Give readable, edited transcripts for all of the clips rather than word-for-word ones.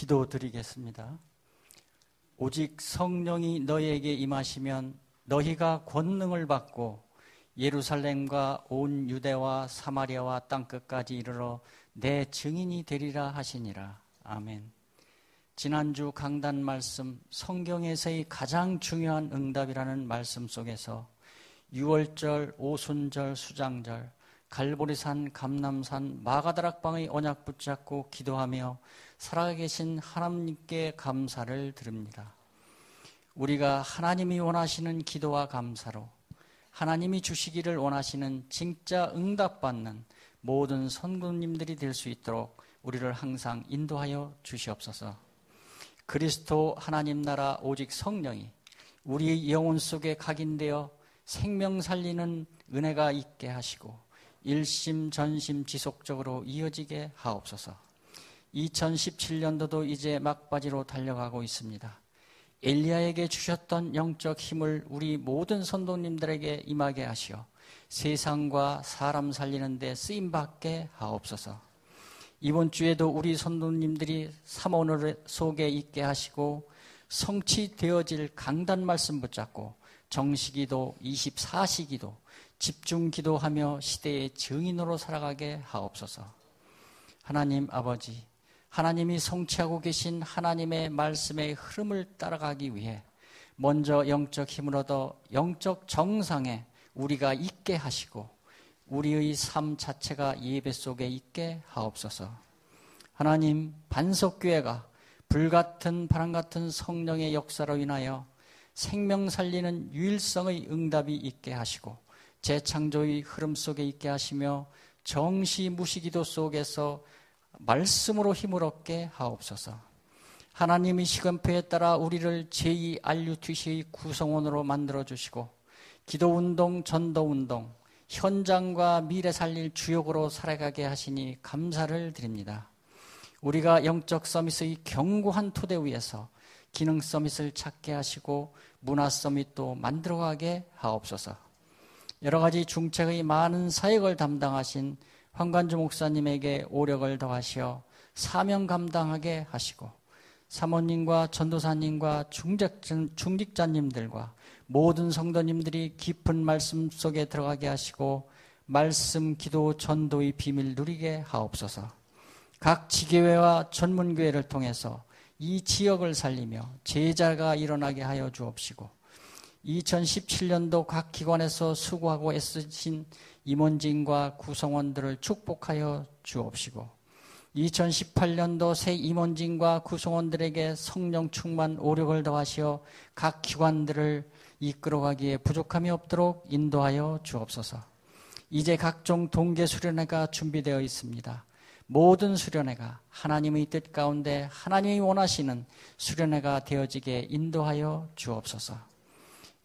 기도드리겠습니다. 오직 성령이 너희에게 임하시면 너희가 권능을 받고 예루살렘과 온 유대와 사마리아와 땅끝까지 이르러 내 증인이 되리라 하시니라. 아멘. 지난주 강단 말씀, 성경에서의 가장 중요한 응답이라는 말씀 속에서 유월절, 오순절, 수장절, 갈보리산, 감람산, 마가다락방의 언약 붙잡고 기도하며 살아계신 하나님께 감사를 드립니다. 우리가 하나님이 원하시는 기도와 감사로 하나님이 주시기를 원하시는 진짜 응답받는 모든 성도님들이 될 수 있도록 우리를 항상 인도하여 주시옵소서. 그리스도 하나님 나라 오직 성령이 우리의 영혼 속에 각인되어 생명 살리는 은혜가 있게 하시고 일심 전심 지속적으로 이어지게 하옵소서. 2017년도도 이제 막바지로 달려가고 있습니다. 엘리야에게 주셨던 영적 힘을 우리 모든 선도님들에게 임하게 하시어 세상과 사람 살리는 데 쓰임받게 하옵소서. 이번 주에도 우리 선도님들이 사모늘 속에 있게 하시고 성취되어질 강단 말씀 붙잡고 정시기도 24시기도 집중기도하며 시대의 증인으로 살아가게 하옵소서. 하나님 아버지, 하나님이 성취하고 계신 하나님의 말씀의 흐름을 따라가기 위해 먼저 영적 힘을 얻어 영적 정상에 우리가 있게 하시고 우리의 삶 자체가 예배 속에 있게 하옵소서. 하나님, 반석교회가 불같은 바람같은 성령의 역사로 인하여 생명 살리는 유일성의 응답이 있게 하시고 재창조의 흐름 속에 있게 하시며 정시무시기도 속에서 말씀으로 힘을 얻게 하옵소서. 하나님의 시간표에 따라 우리를 제2RUTC의 구성원으로 만들어주시고 기도운동, 전도운동, 현장과 미래 살릴 주역으로 살아가게 하시니 감사를 드립니다. 우리가 영적 서밋의 견고한 토대 위에서 기능 서밋을 찾게 하시고 문화 서밋도 만들어가게 하옵소서. 여러 가지 중책의 많은 사역을 담당하신 황관주 목사님에게 오력을 더하시어 사명 감당하게 하시고 사모님과 전도사님과 중직자님들과 모든 성도님들이 깊은 말씀 속에 들어가게 하시고 말씀, 기도, 전도의 비밀 누리게 하옵소서. 각 지교회와 전문교회를 통해서 이 지역을 살리며 제자가 일어나게 하여 주옵시고 2017년도 각 기관에서 수고하고 애쓰신 임원진과 구성원들을 축복하여 주옵시고 2018년도 새 임원진과 구성원들에게 성령 충만 오력을 더하시어 각 기관들을 이끌어가기에 부족함이 없도록 인도하여 주옵소서. 이제 각종 동계 수련회가 준비되어 있습니다. 모든 수련회가 하나님의 뜻 가운데 하나님이 원하시는 수련회가 되어지게 인도하여 주옵소서.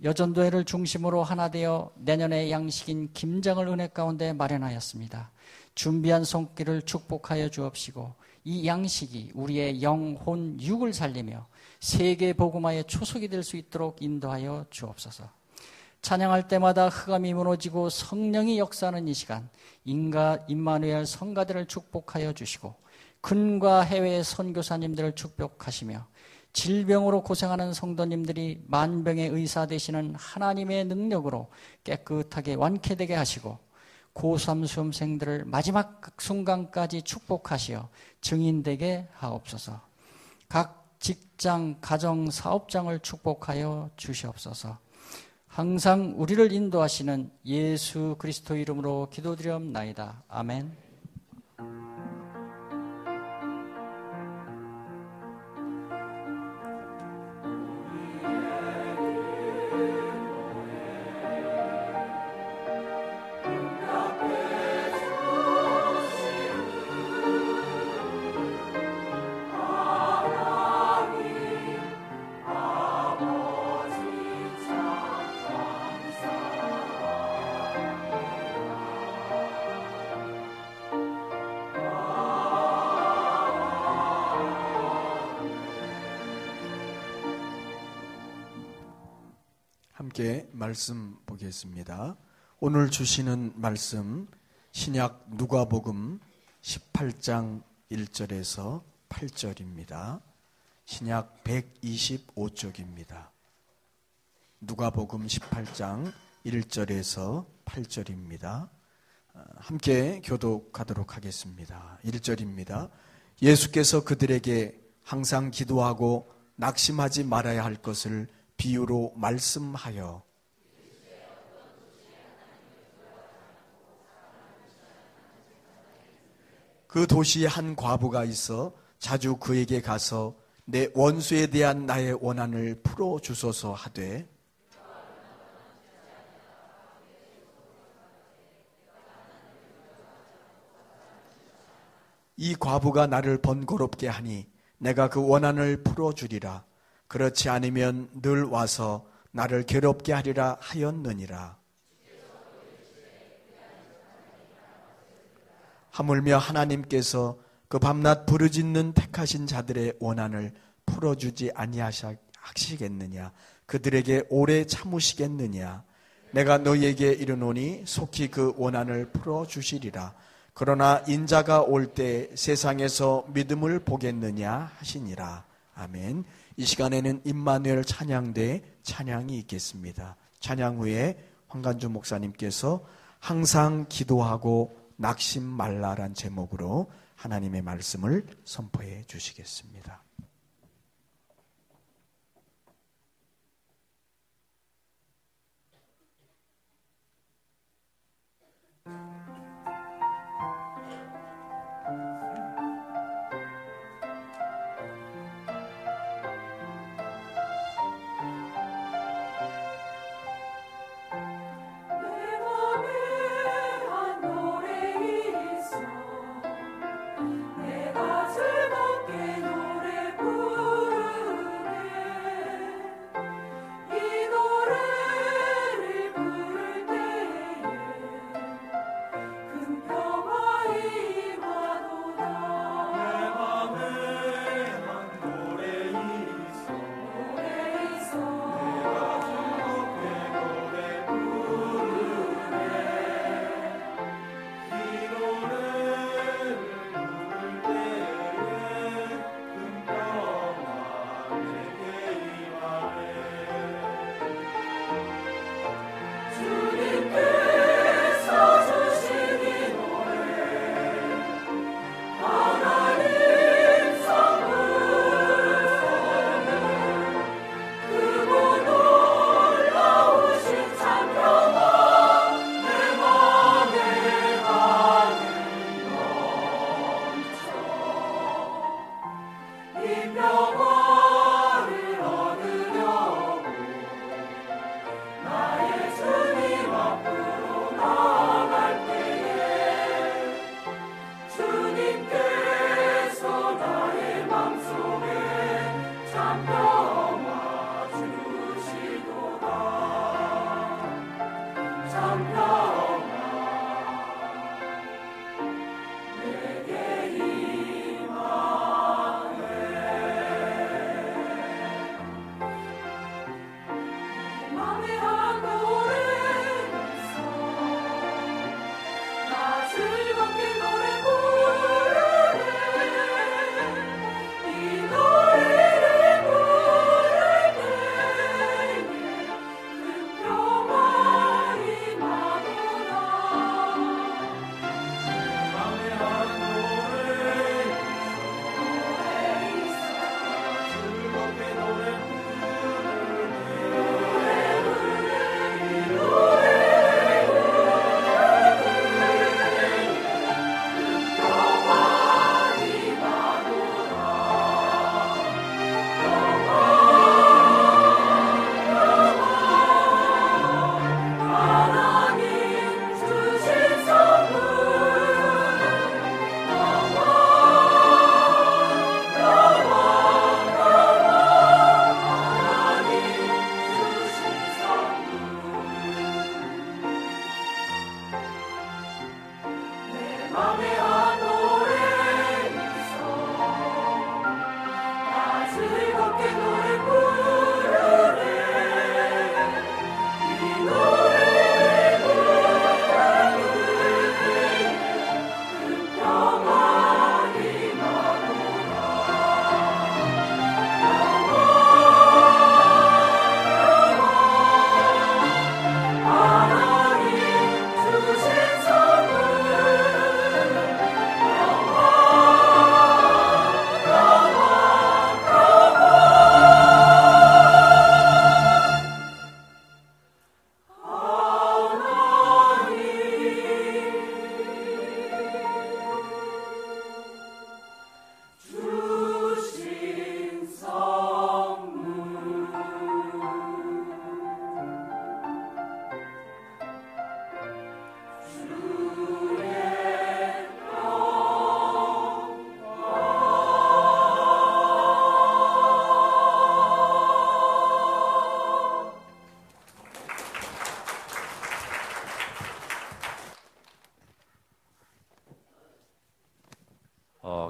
여전도회를 중심으로 하나 되어 내년의 양식인 김장을 은혜 가운데 마련하였습니다. 준비한 손길을 축복하여 주옵시고 이 양식이 우리의 영혼, 육을 살리며 세계 복음화의 초석이 될 수 있도록 인도하여 주옵소서. 찬양할 때마다 흑암이 무너지고 성령이 역사하는 이 시간 임마누엘 성가들을 축복하여 주시고 근과 해외의 선교사님들을 축복하시며 질병으로 고생하는 성도님들이 만병의 의사 되시는 하나님의 능력으로 깨끗하게 완쾌되게 하시고 고3 수험생들을 마지막 순간까지 축복하시어 증인되게 하옵소서. 각 직장, 가정, 사업장을 축복하여 주시옵소서. 항상 우리를 인도하시는 예수 그리스도 이름으로 기도드리옵나이다. 아멘. 함께 말씀 보겠습니다. 오늘 주시는 말씀 신약 누가복음 18장 1절에서 8절입니다. 신약 125쪽입니다. 누가복음 18장 1절에서 8절입니다. 함께 교독하도록 하겠습니다. 1절입니다. 예수께서 그들에게 항상 기도하고 낙심하지 말아야 할 것을 비유로 말씀하여 그 도시에 한 과부가 있어 자주 그에게 가서 내 원수에 대한 나의 원한을 풀어주소서 하되 이 과부가 나를 번거롭게 하니 내가 그 원한을 풀어주리라. 그렇지 않으면 늘 와서 나를 괴롭게 하리라 하였느니라. 하물며 하나님께서 그 밤낮 부르짖는 택하신 자들의 원한을 풀어주지 아니하시겠느냐? 그들에게 오래 참으시겠느냐? 내가 너희에게 이르노니 속히 그 원한을 풀어주시리라. 그러나 인자가 올 때 세상에서 믿음을 보겠느냐 하시니라. 아멘. 이 시간에는 임마누엘 찬양대 찬양이 있겠습니다. 찬양 후에 황간주 목사님께서 항상 기도하고 낙심 말라란 제목으로 하나님의 말씀을 선포해 주시겠습니다.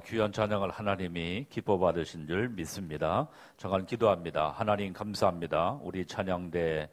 귀한 찬양을 하나님이 기뻐 받으신 줄 믿습니다. 잠깐 기도합니다. 하나님 감사합니다. 우리 찬양대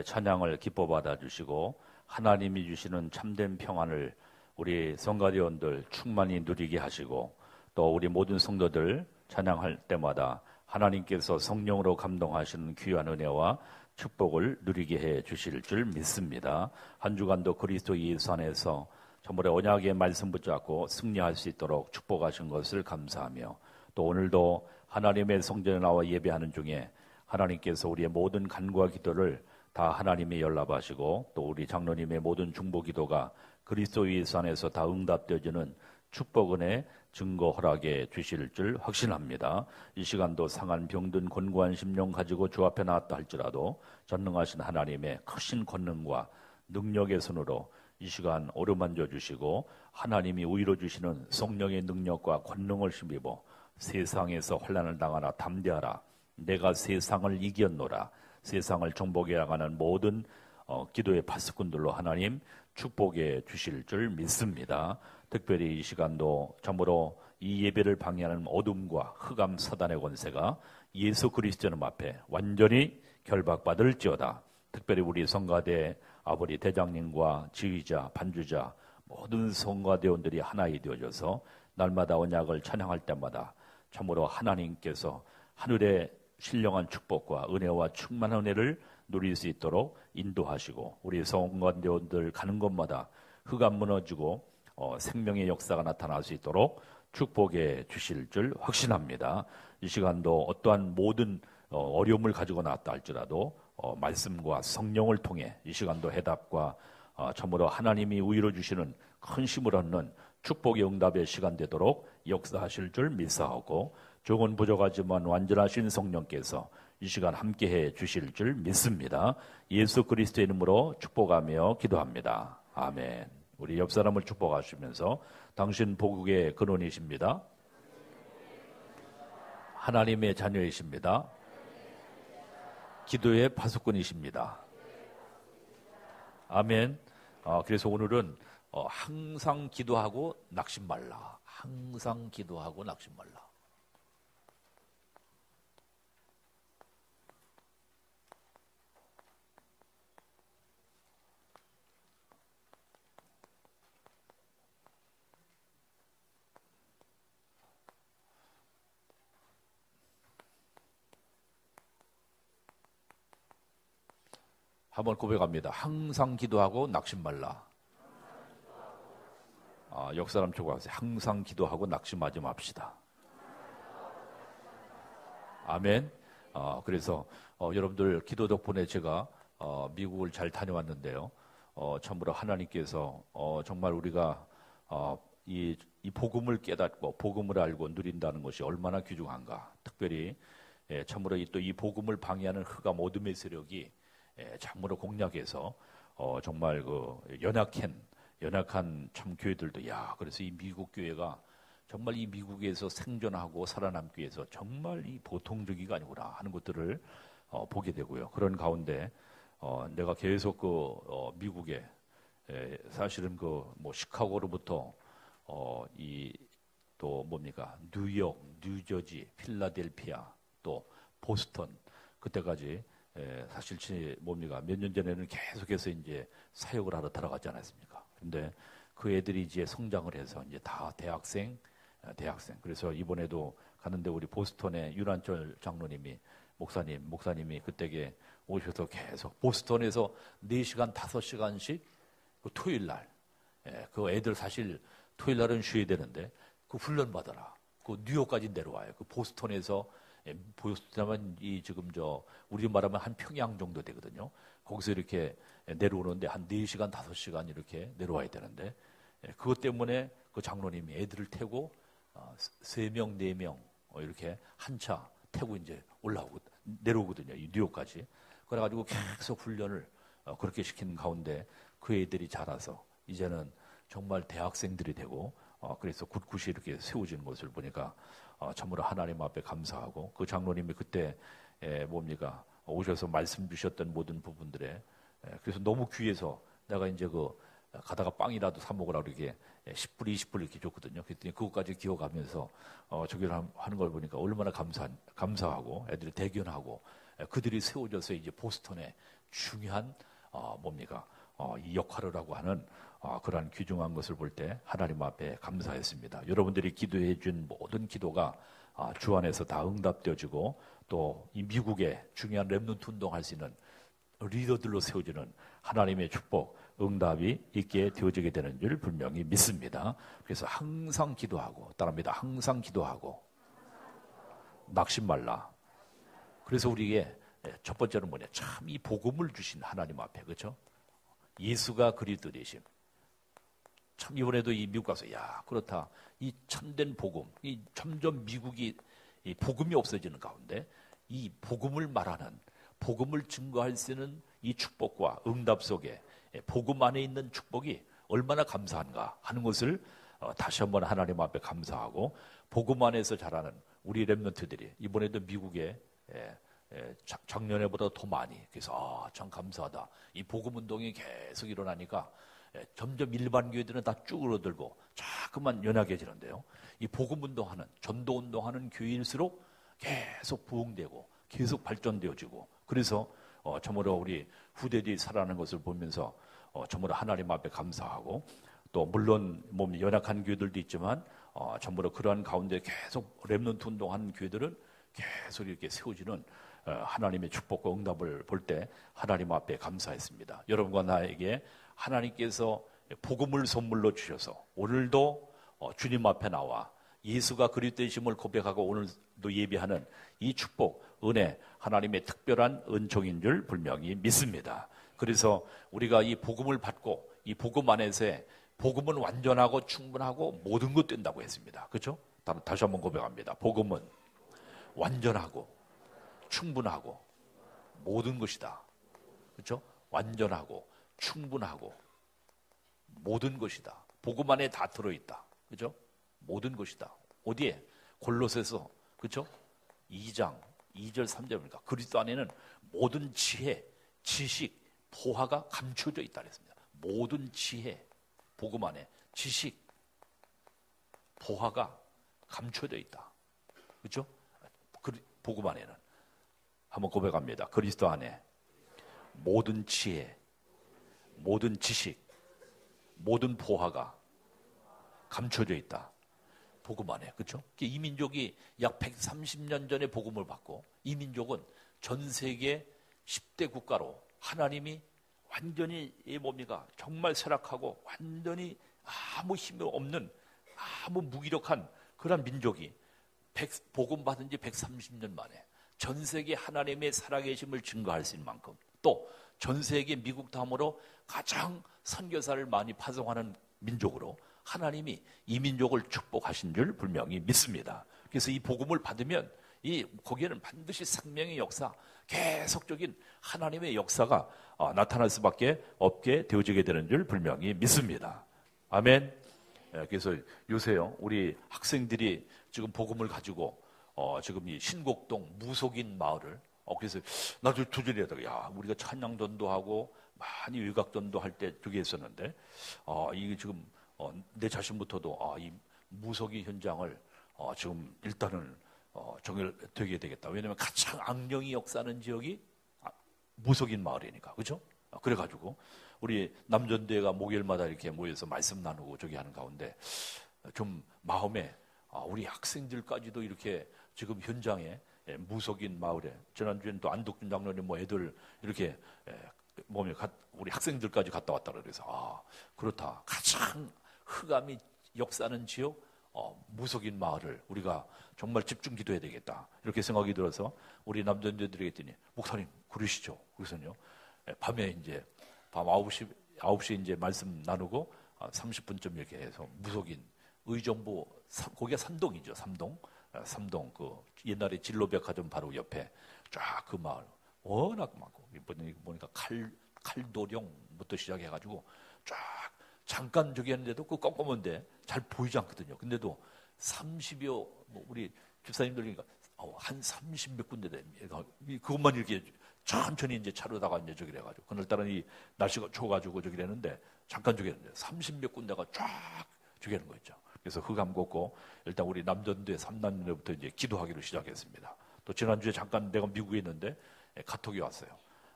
찬양을 기뻐 받아 주시고 하나님이 주시는 참된 평안을 우리 성가대원들 충만히 누리게 하시고 또 우리 모든 성도들 찬양할 때마다 하나님께서 성령으로 감동하시는 귀한 은혜와 축복을 누리게 해 주실 줄 믿습니다. 한 주간도 그리스도 예수 안에서 전번에 언약의 말씀 붙잡고 승리할 수 있도록 축복하신 것을 감사하며 또 오늘도 하나님의 성전에 나와 예배하는 중에 하나님께서 우리의 모든 간구와 기도를 다 하나님이 연락하시고 또 우리 장로님의 모든 중보 기도가 그리스도 예수 안에서 다 응답되어지는 축복 은혜 증거 허락해 주실 줄 확신합니다. 이 시간도 상한 병든 곤고한 심령 가지고 주 앞에 나왔다 할지라도 전능하신 하나님의 크신 권능과 능력의 손으로 이 시간 어루만져 주시고 하나님이 우위로 주시는 성령의 능력과 권능을 힘입어 세상에서 환난을 당하나 담대하라. 내가 세상을 이겼노라. 세상을 정복해 나가는 모든 기도의 파수꾼들로 하나님 축복해 주실 줄 믿습니다. 특별히 이 시간도 참으로 이 예배를 방해하는 어둠과 흑암 사단의 권세가 예수 그리스도님 앞에 완전히 결박받을지어다. 특별히 우리 성가대 아버지 대장님과 지휘자, 반주자 모든 성가대원들이 하나이 되어져서 날마다 언약을 찬양할 때마다 참으로 하나님께서 하늘의 신령한 축복과 은혜와 충만한 은혜를 누릴 수 있도록 인도하시고 우리 성가대원들 가는 곳마다 흑암 무너지고 생명의 역사가 나타날 수 있도록 축복해 주실 줄 확신합니다. 이 시간도 어떠한 모든 어려움을 가지고 나왔다 할지라도 말씀과 성령을 통해 이 시간도 해답과 참으로 하나님이 우위로 주시는 큰 힘을 얻는 축복의 응답의 시간 되도록 역사하실 줄 믿사오고 조금 부족하지만 완전하신 성령께서 이 시간 함께해 주실 줄 믿습니다. 예수 그리스도의 이름으로 축복하며 기도합니다. 아멘. 우리 옆 사람을 축복하시면서 당신 복국의 근원이십니다. 하나님의 자녀이십니다. 기도의 파수꾼이십니다. 아멘. 그래서 오늘은 항상 기도하고 낙심 말라. 항상 기도하고 낙심 말라. 한번 고백합니다. 항상 기도하고 낙심 말라. 옆 사람 초과하세요. 항상 기도하고 낙심하지 맙시다. 아멘. 그래서 여러분들 기도 덕분에 제가 미국을 잘 다녀왔는데요. 참으로 하나님께서 정말 우리가 이 복음을 깨닫고 복음을 알고 누린다는 것이 얼마나 귀중한가. 특별히 참으로 또 이 복음을 방해하는 흑암 어둠의 세력이 참으로 공략해서 정말 그 연약한 참 교회들도 그래서 이 미국 교회가 정말 이 미국에서 생존하고 살아남기 위해서 정말 이 보통적이가 아니구나 하는 것들을 보게 되고요. 그런 가운데 내가 계속 미국에 사실은 뭐 시카고로부터 또 뭡니까 뉴욕, 뉴저지, 필라델피아 또 보스턴 그때까지 사실 뭡니까 몇 년 전에는 계속해서 이제 사역을 하러 들어가지 않았습니까? 근데 그 애들이 이제 성장을 해서 이제 다 대학생. 그래서 이번에도 가는데 우리 보스턴의 윤한철 장로님이 목사님이 그때게 오셔서 계속 보스턴에서 4시간, 5시간씩 그 토요일 날, 그 애들 사실 토요일 날은 쉬어야 되는데 그 훈련 받아라. 그 뉴욕까지 내려와요. 그 보스턴에서 보스턴하면 지금 우리 말하면 한 평양 정도 되거든요. 거기서 이렇게 내려오는데 한 4시간, 5시간 이렇게 내려와야 되는데 그것 때문에 그 장로님이 애들을 태고 3명, 4명 이렇게 한 차 태고 이제 내려오거든요. 이 뉴욕까지. 그래가지고 계속 훈련을 그렇게 시키는 가운데 그 애들이 자라서 이제는 정말 대학생들이 되고 그래서 굳굳이 이렇게 세워지는 것을 보니까 참으로 하나님 앞에 감사하고 그 장로님이 그때 오셔서 말씀 주셨던 모든 부분들에 그래서 너무 귀해서 내가 이제 가다가 빵이라도 사 먹으라고 이렇게 10불, 20불 이렇게 줬거든요. 그랬더니 그것까지 기억하면서 저기를 하는 걸 보니까 얼마나 감사하고 애들이 대견하고 그들이 세워져서 이제 보스턴의 중요한 이 역할을 하고 하는 그러한 귀중한 것을 볼 때 하나님 앞에 감사했습니다. 여러분들이 기도해 준 모든 기도가 주 안에서 다 응답되어지고 또 이 미국의 중요한 렘넌트 운동할 수 있는 리더들로 세워지는 하나님의 축복, 응답이 있게 되어지게 되는 줄 분명히 믿습니다. 그래서 항상 기도하고, 따라합니다. 항상 기도하고, 낙심 말라. 그래서 우리에게 첫 번째는 뭐냐? 참 이 복음을 주신 하나님 앞에, 그렇죠? 예수가 그리스도 되심. 참 이번에도 이 미국 가서 그렇다. 이 참된 복음, 이 점점 미국이 이 복음이 없어지는 가운데 이 복음을 말하는, 복음을 증거할 수 있는 이 축복과 응답 속에 복음 안에 있는 축복이 얼마나 감사한가 하는 것을 다시 한번 하나님 앞에 감사하고, 복음 안에서 자라는 우리 렘넌트들이 이번에도 미국에 작년에보다 더 많이, 그래서 참 감사하다. 이 복음 운동이 계속 일어나니까 점점 일반 교회들은 다 쭈그러들고 자꾸만 연약해지는데요. 이 복음 운동하는, 전도 운동하는 교회일수록 계속 부흥되고 계속 발전되어지고, 그래서 참으로 우리 후대들이 살아나는 것을 보면서 참으로 하나님 앞에 감사하고, 또 물론 몸이 연약한 교회들도 있지만 참으로 그러한 가운데 계속 렘넌트 운동하는 교회들은 계속 이렇게 세워지는 하나님의 축복과 응답을 볼 때 하나님 앞에 감사했습니다. 여러분과 나에게 하나님께서 복음을 선물로 주셔서 오늘도 주님 앞에 나와 예수가 그리스도이심을 고백하고 오늘도 예배하는 이 축복, 은혜, 하나님의 특별한 은총인 줄 분명히 믿습니다. 그래서 우리가 이 복음을 받고 이 복음 안에서의 복음은 완전하고 충분하고 모든 것 된다고 했습니다. 그렇죠? 다시 한번 고백합니다. 복음은 완전하고 충분하고 모든 것이다. 그렇죠? 완전하고 충분하고 모든 것이다. 복음 안에 다 들어있다. 그렇죠? 모든 것이다. 어디에? 골로새서, 그렇죠? 2장 2절 3절입니까? 그리스도 안에는 모든 지혜, 지식, 보화가 감춰져 있다 그랬습니다. 모든 지혜, 복음 안에 지식, 보화가 감춰져 있다. 그렇죠? 복음 안에는 한번 고백합니다. 그리스도 안에 모든 지혜, 모든 지식, 모든 보화가 감춰져 있다. 복음 안에. 그렇죠? 이 민족이 약 130년 전에 복음을 받고, 이 민족은 전 세계 10대 국가로 하나님이 완전히 정말 쇠락하고 완전히 아무 힘이 없는, 아무 무기력한 그런 민족이 복음 받은 지 130년 만에 전 세계 하나님의 살아계심을 증거할 수 있는 만큼, 또 전 세계 미국 다음으로 가장 선교사를 많이 파송하는 민족으로 하나님이 이 민족을 축복하신 줄 분명히 믿습니다. 그래서 이 복음을 받으면 거기에는 반드시 생명의 역사, 계속적인 하나님의 역사가 나타날 수밖에 없게 되어지게 되는 줄 분명히 믿습니다. 아멘. 그래서 요새요, 우리 학생들이 지금 복음을 가지고 지금 이 신곡동 무속인 마을을, 그래서 나도 도전해다가 우리가 찬양전도 하고 많이 외곽전도 할 때 저기 했었는데, 이게 지금 내 자신부터도 이 무속인 현장을 지금 일단은 정결되게 되겠다. 왜냐하면 가장 악령이 역사하는 지역이 무속인 마을이니까, 그렇죠? 그래가지고 우리 남전대가 목요일마다 이렇게 모여서 말씀 나누고 저기 하는 가운데 좀 마음에 우리 학생들까지도 이렇게 지금 현장에 무속인 마을에, 지난주에는 또 안덕준 장로님 애들 이렇게 우리 학생들까지 갔다 왔다 그래서 그렇다. 가장 흑암이 역사하는 지역 무속인 마을을 우리가 정말 집중 기도해야 되겠다, 이렇게 생각이 들어서 우리 남전대들에게 했더니, 목사님 그러시죠. 그래서요 밤에 이제 밤 9시 이제 말씀 나누고 30분쯤 이렇게 해서 무속인 의정부, 거기가 삼동이죠. 삼동 그 옛날에 진로백화점 바로 옆에 쫙 그 마을 워낙 많고, 보니까 칼도령부터 시작해가지고 쫙 잠깐 저기 했는데도 그 껌껌한데 잘 보이지 않거든요. 근데도 30여 우리 집사님들이니까 한 30몇 군데 됩니다. 그것만 이렇게 천천히 이제 차로다가 이제 저기 해가지고, 그날따라 이 날씨가 추워가지고 저기 했는데 잠깐 죽였는데 30몇 군데가 쫙 죽이는 거 있죠. 그래서 흑암 걷고 일단 우리 남전도의 3남녀부터 이제 기도하기로 시작했습니다. 또 지난주에 잠깐 내가 미국에 있는데 카톡이 왔어요.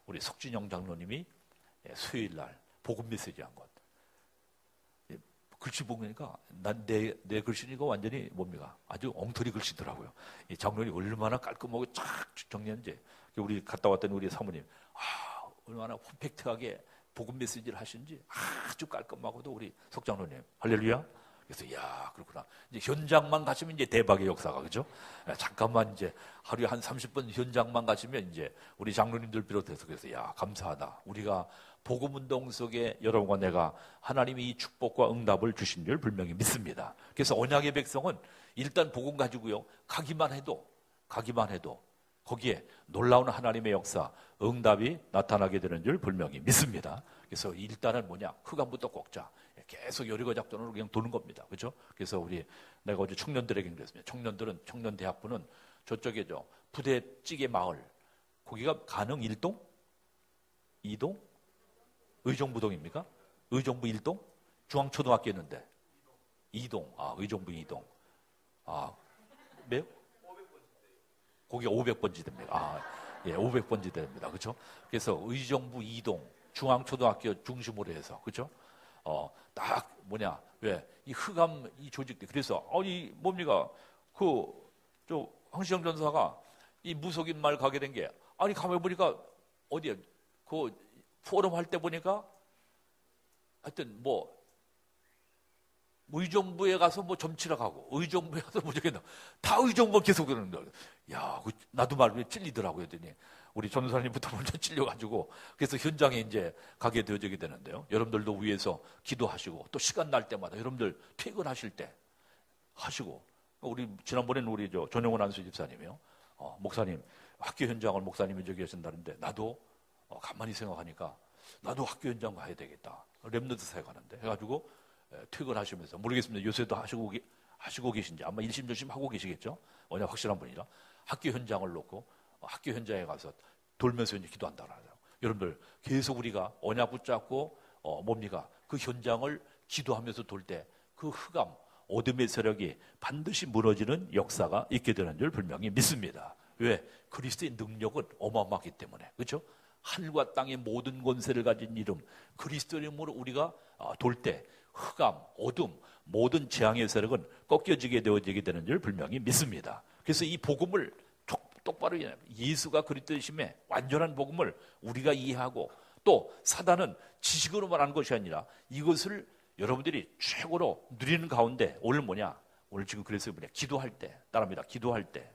우리 석진영 장로님이 수요일 날 복음 메시지 한 것. 글씨 보니까 내 글씨니까 완전히 뭡니까? 아주 엉터리 글씨더라고요. 이 장로님 얼마나 깔끔하게 쫙 정리했는지. 우리 갔다 왔던 우리 사모님, 얼마나 퍼펙트하게 복음 메시지를 하시는지 아주 깔끔하고도 우리 석 장로님, 할렐루야. 그래서 야 그렇구나. 이제 현장만 가시면 이제 대박의 역사가 그죠? 잠깐만 이제 하루에 한 30분 현장만 가시면 이제 우리 장로님들 비롯해서 그래서 야 감사하다. 우리가 복음 운동 속에 여러분과 내가 하나님이 이 축복과 응답을 주신 줄 분명히 믿습니다. 그래서 언약의 백성은 일단 복음 가지고요 가기만 해도 거기에 놀라운 하나님의 역사, 응답이 나타나게 되는 줄 분명히 믿습니다. 그래서 일단은 뭐냐? 흑암부터 꺾자. 계속 여리고 작전으로 그냥 도는 겁니다. 그죠? 그래서 내가 어제 청년들에게 그랬습니다. 청년대학부는 저쪽에 부대찌개 마을, 거기가 가능 1동? 2동? 의정부동입니까? 의정부 1동? 중앙초등학교 있는데. 2동. 의정부 2동. 매요? 거기가 500번 지대입니다. 500번 지대입니다. 그렇죠? 그래서 의정부 2동 중앙초등학교 중심으로 해서 그렇죠? 딱 왜 이 흑암 이 조직들 그래서 뭡니까? 황시영 전사가 이 무속인 말 가게 된 게 가만 보니까 어디야? 그 포럼 할 때 보니까 하여튼 의정부에 가서 점치러 가고 의정부에 가서 다 의정부 계속 그러는 거예요. 야, 나도 말로 찔리더라고요. 했더니 우리 전사님부터 먼저 찔려가지고 그래서 현장에 이제 가게 되어지게 되는데요. 여러분들도 위에서 기도하시고 또 시간 날 때마다 여러분들 퇴근하실 때 하시고 우리 지난번에는 우리 전용원 안수 집사님이요. 목사님 학교 현장을 목사님이 저기 하신다는데 나도 가만히 생각하니까 나도 학교 현장 가야 되겠다. 랩너드 사회 가는데 해가지고 퇴근하시면서 모르겠습니다. 요새도 하시고 계신지 아마 일심조심 하고 계시겠죠. 워낙 확실한 분이라 학교 현장을 놓고 학교 현장에 가서 돌면서 이제 기도한다고 하죠. 여러분들 계속 우리가 언약 붙잡고 그 현장을 기도하면서 돌 때 그 흑암 어둠의 세력이 반드시 무너지는 역사가 있게 되는 줄 분명히 믿습니다. 왜? 그리스도의 능력은 어마어마하기 때문에 그렇죠? 하늘과 땅의 모든 권세를 가진 이름 그리스도의 이름으로 우리가 돌 때 흑암, 어둠, 모든 재앙의 세력은 꺾여지게 되어지게 되는 줄 분명히 믿습니다. 그래서 이 복음을 똑바로 예수가 그리스도이심에 완전한 복음을 우리가 이해하고 또 사단은 지식으로만 하는 것이 아니라 이것을 여러분들이 최고로 누리는 가운데 오늘 오늘 지금 그래서 기도할 때 따라합니다. 기도할 때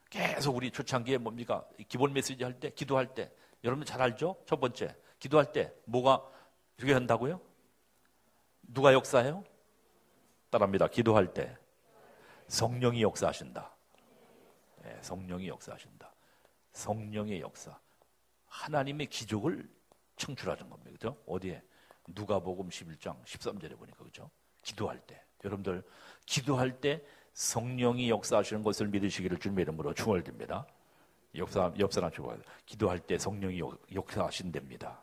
계속 우리 초창기에 기본 메시지 할 때 기도할 때 여러분 잘 알죠? 첫 번째 기도할 때 뭐가 되게 한다고요? 누가 역사해요? 따라합니다. 기도할 때 성령이 역사하신다. 성령이 역사하신다. 성령의 역사. 하나님의 기적을 창출하는 겁니다. 그렇죠? 어디에? 누가복음 11장 13절에 보니까 그렇죠? 기도할 때. 여러분들 기도할 때 성령이 역사하시는 것을 믿으시기를 주님의 이름으로 축원드립니다. 옆 사람 주고 기도할 때 성령이 역사하신답니다.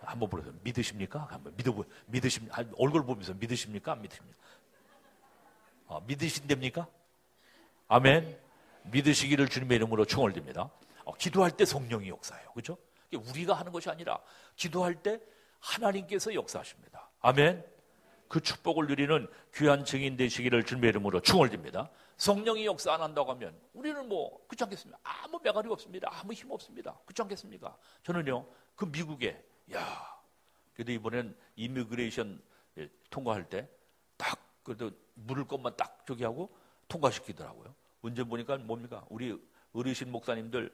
한번 보세요. 믿으십니까? 한번 믿으십니까? 얼굴 보면서 믿으십니까? 안 믿으십니까? 믿으신답니까? 아멘. 믿으시기를 주님의 이름으로 축원드립니다. 기도할 때 성령이 역사해요. 그렇죠? 우리가 하는 것이 아니라 기도할 때 하나님께서 역사하십니다. 아멘. 그 축복을 누리는 귀한 증인 되시기를 주님의 이름으로 축원드립니다. 성령이 역사 안 한다고 하면 우리는 그렇지 않겠습니까? 아무 매가리가 없습니다. 아무 힘 없습니다. 그렇지 않겠습니까? 저는요 그 미국에 그래도 이번엔 이미그레이션 통과할 때 딱 그래도 물을 것만 딱 저기 하고 통과시키더라고요. 언제 보니까 뭡니까? 우리 어르신 목사님들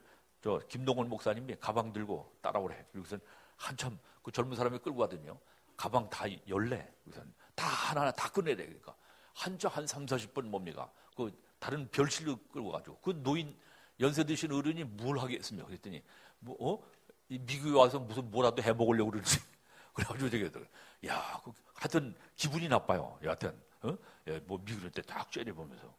김동원 목사님이 가방 들고 따라오래. 그래서 한참 그 젊은 사람이 끌고 가더니요. 가방 다 열래. 그래서 다 하나하나 다 꺼내야 돼. 그러니까 한참 한 3, 40분 뭡니까? 그 다른 별실로 끌고 가지고 그 노인 연세 드신 어른이 뭘 하겠습니까? 그랬더니 이 미국에 와서 무슨 뭐라도 해 먹으려고 그러지. 그래가지고 하여튼 기분이 나빠요. 여하튼 미국에 때 딱 째려보면서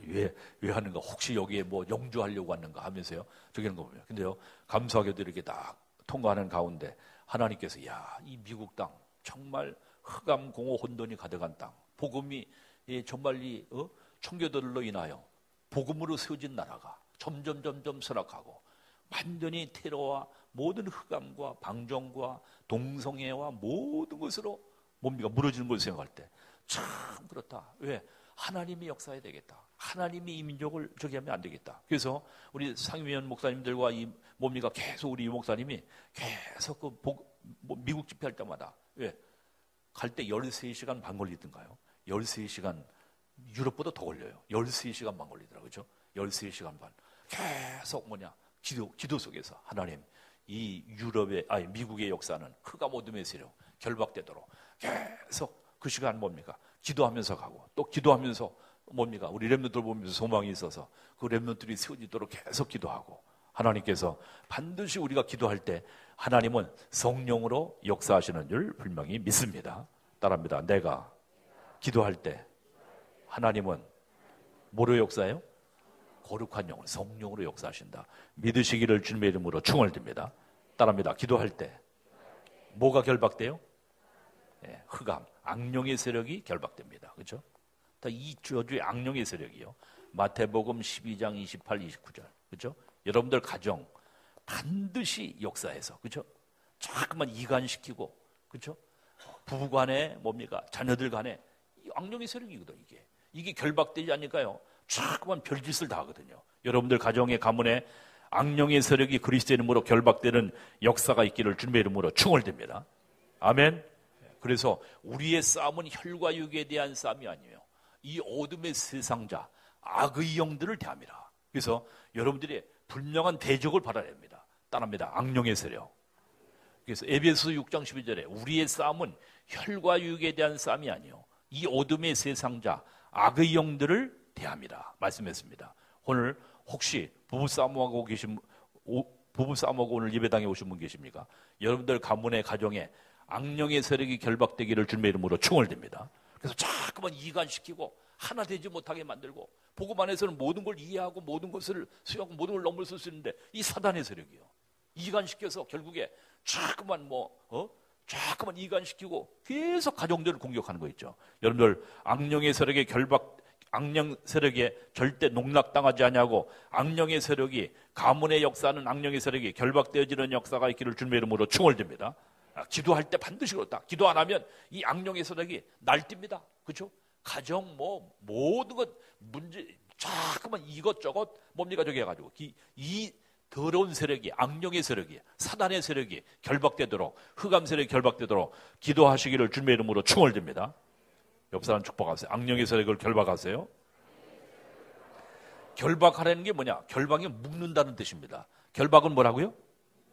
왜 하는가? 혹시 여기에 뭐 영주하려고 하는가 하면서요. 저기 하는 거 보면. 근데요, 감사하게도 이렇게 딱 통과하는 가운데 하나님께서, 야, 이 미국 땅, 정말 흑암, 공허, 혼돈이 가득한 땅, 복음이 정말 이 청교도들로 인하여 복음으로 세워진 나라가 점점 쇠락하고 완전히 테러와 모든 흑암과 방종과 동성애와 모든 것으로 뭡니까? 무너지는 걸 생각할 때 참 그렇다. 왜? 하나님이 역사해야 되겠다. 하나님이 이 민족을 저기 하면 안 되겠다. 그래서 우리 상임위원 목사님들과 뭡니까? 계속 우리 목사님이 계속 미국 집회할 때마다 왜? 갈 때 13시간 반 걸리던가요? 13시간, 유럽보다 더 걸려요. 13시간 반 걸리더라고요. 그죠? 13시간 반. 계속 기도 속에서 하나님, 이 미국의 역사는 흑암 어둠의 세력 결박되도록 계속 그 시간 뭡니까? 기도하면서 가고 또 기도하면서 뭡니까? 우리 렘넌트들 보면서 소망이 있어서 그 렘넌트들이 세워지도록 계속 기도하고 하나님께서 반드시 우리가 기도할 때 하나님은 성령으로 역사하시는 줄 분명히 믿습니다. 따라합니다. 내가 기도할 때 하나님은 뭐로 역사해요? 거룩한 영을 성령으로 역사하신다. 믿으시기를 주님의 이름으로 충원드립니다. 따라합니다. 기도할 때 뭐가 결박돼요? 네, 흑암, 악령의 세력이 결박됩니다. 그렇죠? 이 저주의 악령의 세력이요. 마태복음 12장 28, 29절. 그렇죠? 여러분들 가정 반드시 역사해서, 그렇죠? 자꾸만 이간시키고, 그렇죠? 부부간에 뭡니까? 자녀들 간에 악령의 세력이거든. 이게 결박되지 않으니까요. 자꾸만 별짓을 다 하거든요. 여러분들 가정의 가문에 악령의 세력이 그리스도의 이름으로 결박되는 역사가 있기를 주님의 이름으로 충원됩니다. 아멘. 그래서 우리의 싸움은 혈과 육에 대한 싸움이 아니에요. 이 어둠의 세상자, 악의 영들을 대함이라. 그래서 여러분들이 분명한 대적을 받아야 됩니다. 따라합니다. 악령의 세력. 그래서 에베소 6장 12절에 우리의 싸움은 혈과 육에 대한 싸움이 아니에요. 이 어둠의 세상자, 악의 영들을 대함이라 말씀했습니다. 오늘 혹시 부부싸움하고 오늘 예배당에 오신 분 계십니까? 여러분들 가문의 가정에 악령의 세력이 결박되기를 주님의 이름으로 충원됩니다. 그래서 자꾸만 이간시키고 하나 되지 못하게 만들고 복음 안에서는 모든 걸 이해하고 모든 것을 수용하고 모든 걸 넘을 수 있는데 이 사단의 세력이요. 이간시켜서 결국에 자꾸만 자꾸만 이간시키고 계속 가정들을 공격하는 거 있죠. 여러분들 악령의 세력의 악령 세력에 절대 농락당하지 않냐고 악령의 세력이 가문의 역사는 악령의 세력이 결박되어지는 역사가 있기를 주님의 이름으로 충원됩니다. 기도할 때 반드시 그렇다. 기도 안 하면 이 악령의 세력이 날뜁니다. 그렇죠? 가정 모든 것 문제 자꾸만 이것저것 뭡니까 저기 해가지고 이 더러운 세력이 악령의 세력이 사단의 세력이 결박되도록 흑암 세력이 결박되도록 기도하시기를 주님의 이름으로 충원됩니다. 옆 사람 축복하세요. 악령의 세력을 결박하세요. 결박하라는 게 뭐냐? 결박이 묶는다는 뜻입니다. 결박은 뭐라고요?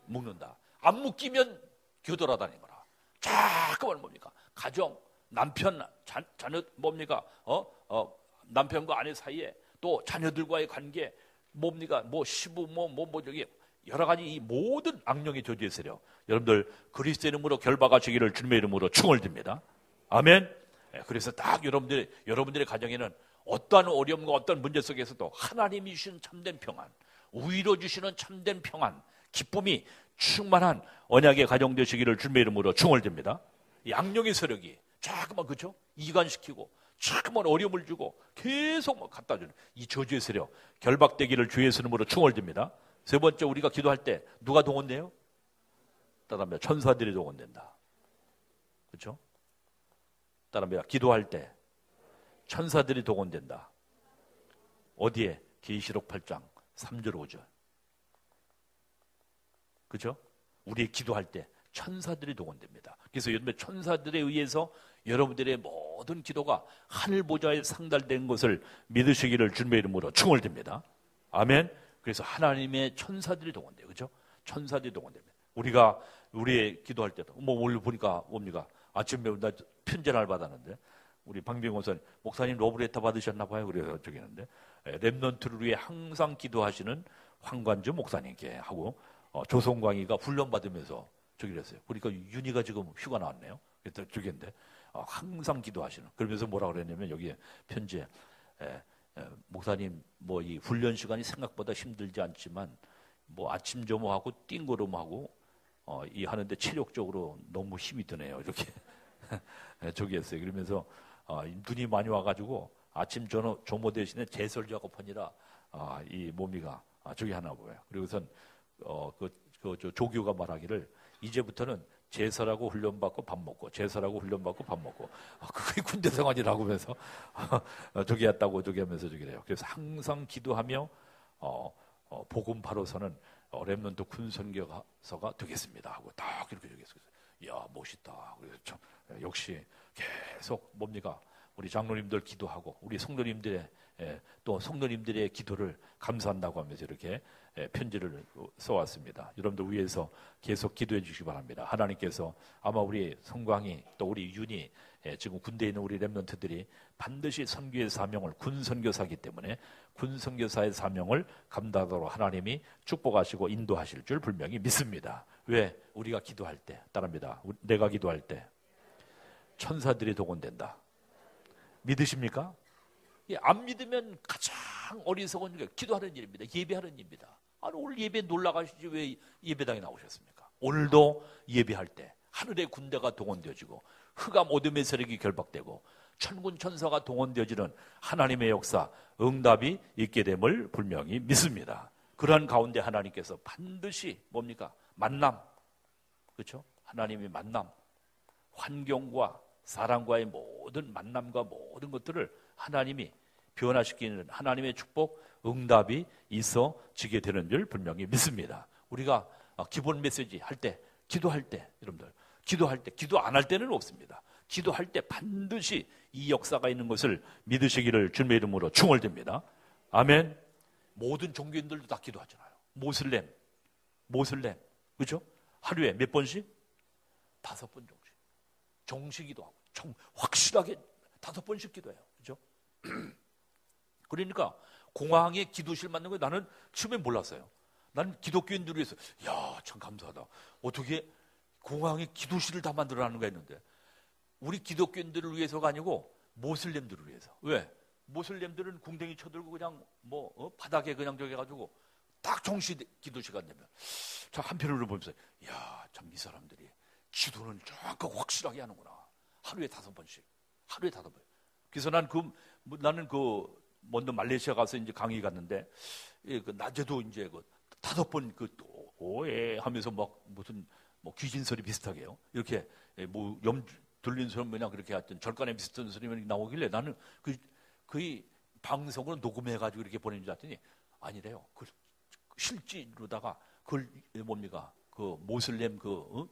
묶는다. 안 묶이면 교돌아다니는 거라. 자꾸만 뭡니까? 가정, 남편, 자녀 뭡니까? 남편과 아내 사이에 또 자녀들과의 관계 뭡니까? 시부 저기 여러 가지 이 모든 악령의 저주의 세력. 여러분들 그리스도 이름으로 결박하시기를 주님의 이름으로 충원드립니다. 아멘. 그래서 딱 여러분들의 가정에는 어떠한 어려움과 어떤 문제 속에서도 하나님이 주시는 참된 평안, 우위로 주시는 참된 평안, 기쁨이 충만한 언약의 가정 되시기를 주님의 이름으로 충원됩니다. 이 악령의 세력이 자꾸만 그렇죠? 이간시키고 자꾸만 어려움을 주고 계속 갖다 주는 이 저주의 세력 결박되기를 주의 이름으로 충원됩니다. 세 번째 우리가 기도할 때 누가 동원돼요? 따라합니다. 천사들이 동원된다. 그렇죠? 따라합니다. 기도할 때 천사들이 동원된다. 어디에? 계시록 8장 3절 5절. 그렇죠? 우리 기도할 때 천사들이 동원됩니다. 그래서 여러분의 천사들에 의해서 여러분들의 모든 기도가 하늘 보좌에 상달된 것을 믿으시기를 주님의 이름으로 충원됩니다. 아멘. 그래서 하나님의 천사들이 동원돼요. 그렇죠? 천사들이 동원됩니다. 우리의 기도할 때도 오늘 보니까 뭡니까? 아침에 나 편지 하나를 받았는데 우리 방병호 목사님 로브레터 받으셨나 봐요. 그래서 저기 했는데 렘넌트를 위해 항상 기도하시는 황관주 목사님께 하고 조성광이가 훈련 받으면서 저기 했어요. 보니까 윤희가 지금 휴가 나왔네요. 그래서 저기 했는데 항상 기도하시는. 그러면서 뭐라 그랬냐면 여기에 편지에 목사님 뭐 이 훈련 시간이 생각보다 힘들지 않지만 뭐 아침 점호하고 띵걸음하고 이 하는데 체력적으로 너무 힘이 드네요. 이렇게 저기 했어요. 그러면서 눈이 많이 와가지고 아침 점호 대신에 제설 작업하니라 이 몸이가 저기 하나 보여요. 그리고선 저 조교가 말하기를 이제부터는 제설하고 훈련받고 밥 먹고 제설하고 훈련받고 밥 먹고 그게 군대 생활이라고 하면서 저기 했다고 저기 하면서 저기 해요. 그래서 항상 기도하며 복음 바로서는 렘넌트 군 선교사가 되겠습니다 하고 딱 이렇게 저기 했어요. 이야 멋있다. 그래서 참 역시 계속 뭡니까 우리 장로님들 기도하고 우리 성도님들의 또 성도님들의 기도를 감사한다고 하면서 이렇게 편지를 써왔습니다. 여러분들 위해서 계속 기도해 주시기 바랍니다. 하나님께서 아마 우리 성광이 또 우리 윤이 지금 군대에 있는 우리 렘넌트들이 반드시 선교의 사명을 군 선교사이기 때문에 군 선교사의 사명을 감당하도록 하나님이 축복하시고 인도하실 줄 분명히 믿습니다. 왜? 우리가 기도할 때 따릅니다. 내가 기도할 때 천사들이 동원된다. 믿으십니까? 안 믿으면 가장 어리석은 게 기도하는 일입니다. 예배하는 일입니다. 오늘 예배 놀러 가시지 왜 예배당에 나오셨습니까? 오늘도 예배할 때 하늘의 군대가 동원되어지고 흑암 어둠의 세력이 결박되고 천군 천사가 동원되어지는 하나님의 역사, 응답이 있게 됨을 분명히 믿습니다. 그러한 가운데 하나님께서 반드시 뭡니까? 만남, 그렇죠? 하나님의 만남, 환경과 사람과의 모든 만남과 모든 것들을 하나님이 변화시키는 하나님의 축복, 응답이 있어지게 되는 줄 분명히 믿습니다. 우리가 기본 메시지 할 때, 기도할 때, 여러분들 기도할 때, 기도 안 할 때는 없습니다. 기도할 때 반드시 이 역사가 있는 것을 믿으시기를 주님의 이름으로 축원드립니다. 아멘. 모든 종교인들도 다 기도하잖아요. 모슬렘, 그렇죠? 하루에 몇 번씩? 5번 정식. 정식기도 하고 확실하게 5번씩 기도해요. 그렇죠? 그러니까 공항에 기도실 만든 거 나는 처음에 몰랐어요. 나는 기독교인들을 위해서 참 감사하다. 어떻게 공항에 기도실을 다 만들어놨는가 했는데 우리 기독교인들을 위해서가 아니고 모슬렘들을 위해서. 왜? 모슬렘들은 궁뎅이 쳐들고 그냥 바닥에 그냥 저기 해가지고 딱 정시 기도 시간 되면 저 한편으로 보면서 참 이 사람들이 기도는 정확하고 확실하게 하는구나. 하루에 5번씩. 그래서 나는 먼저 말레이시아 가서 이제 강의 갔는데 낮에도 이제 5번 오에 하면서 막 무슨 귀신 소리 비슷하게 해요. 이렇게 들리는 소리 그냥 그렇게 하여튼 절간에 비슷한 소리만 나오길래 나는 그 방송으로 녹음해가지고 이렇게 보낸 줄 알았더니 아니래요. 실제로다가 뭡니까? 모슬렘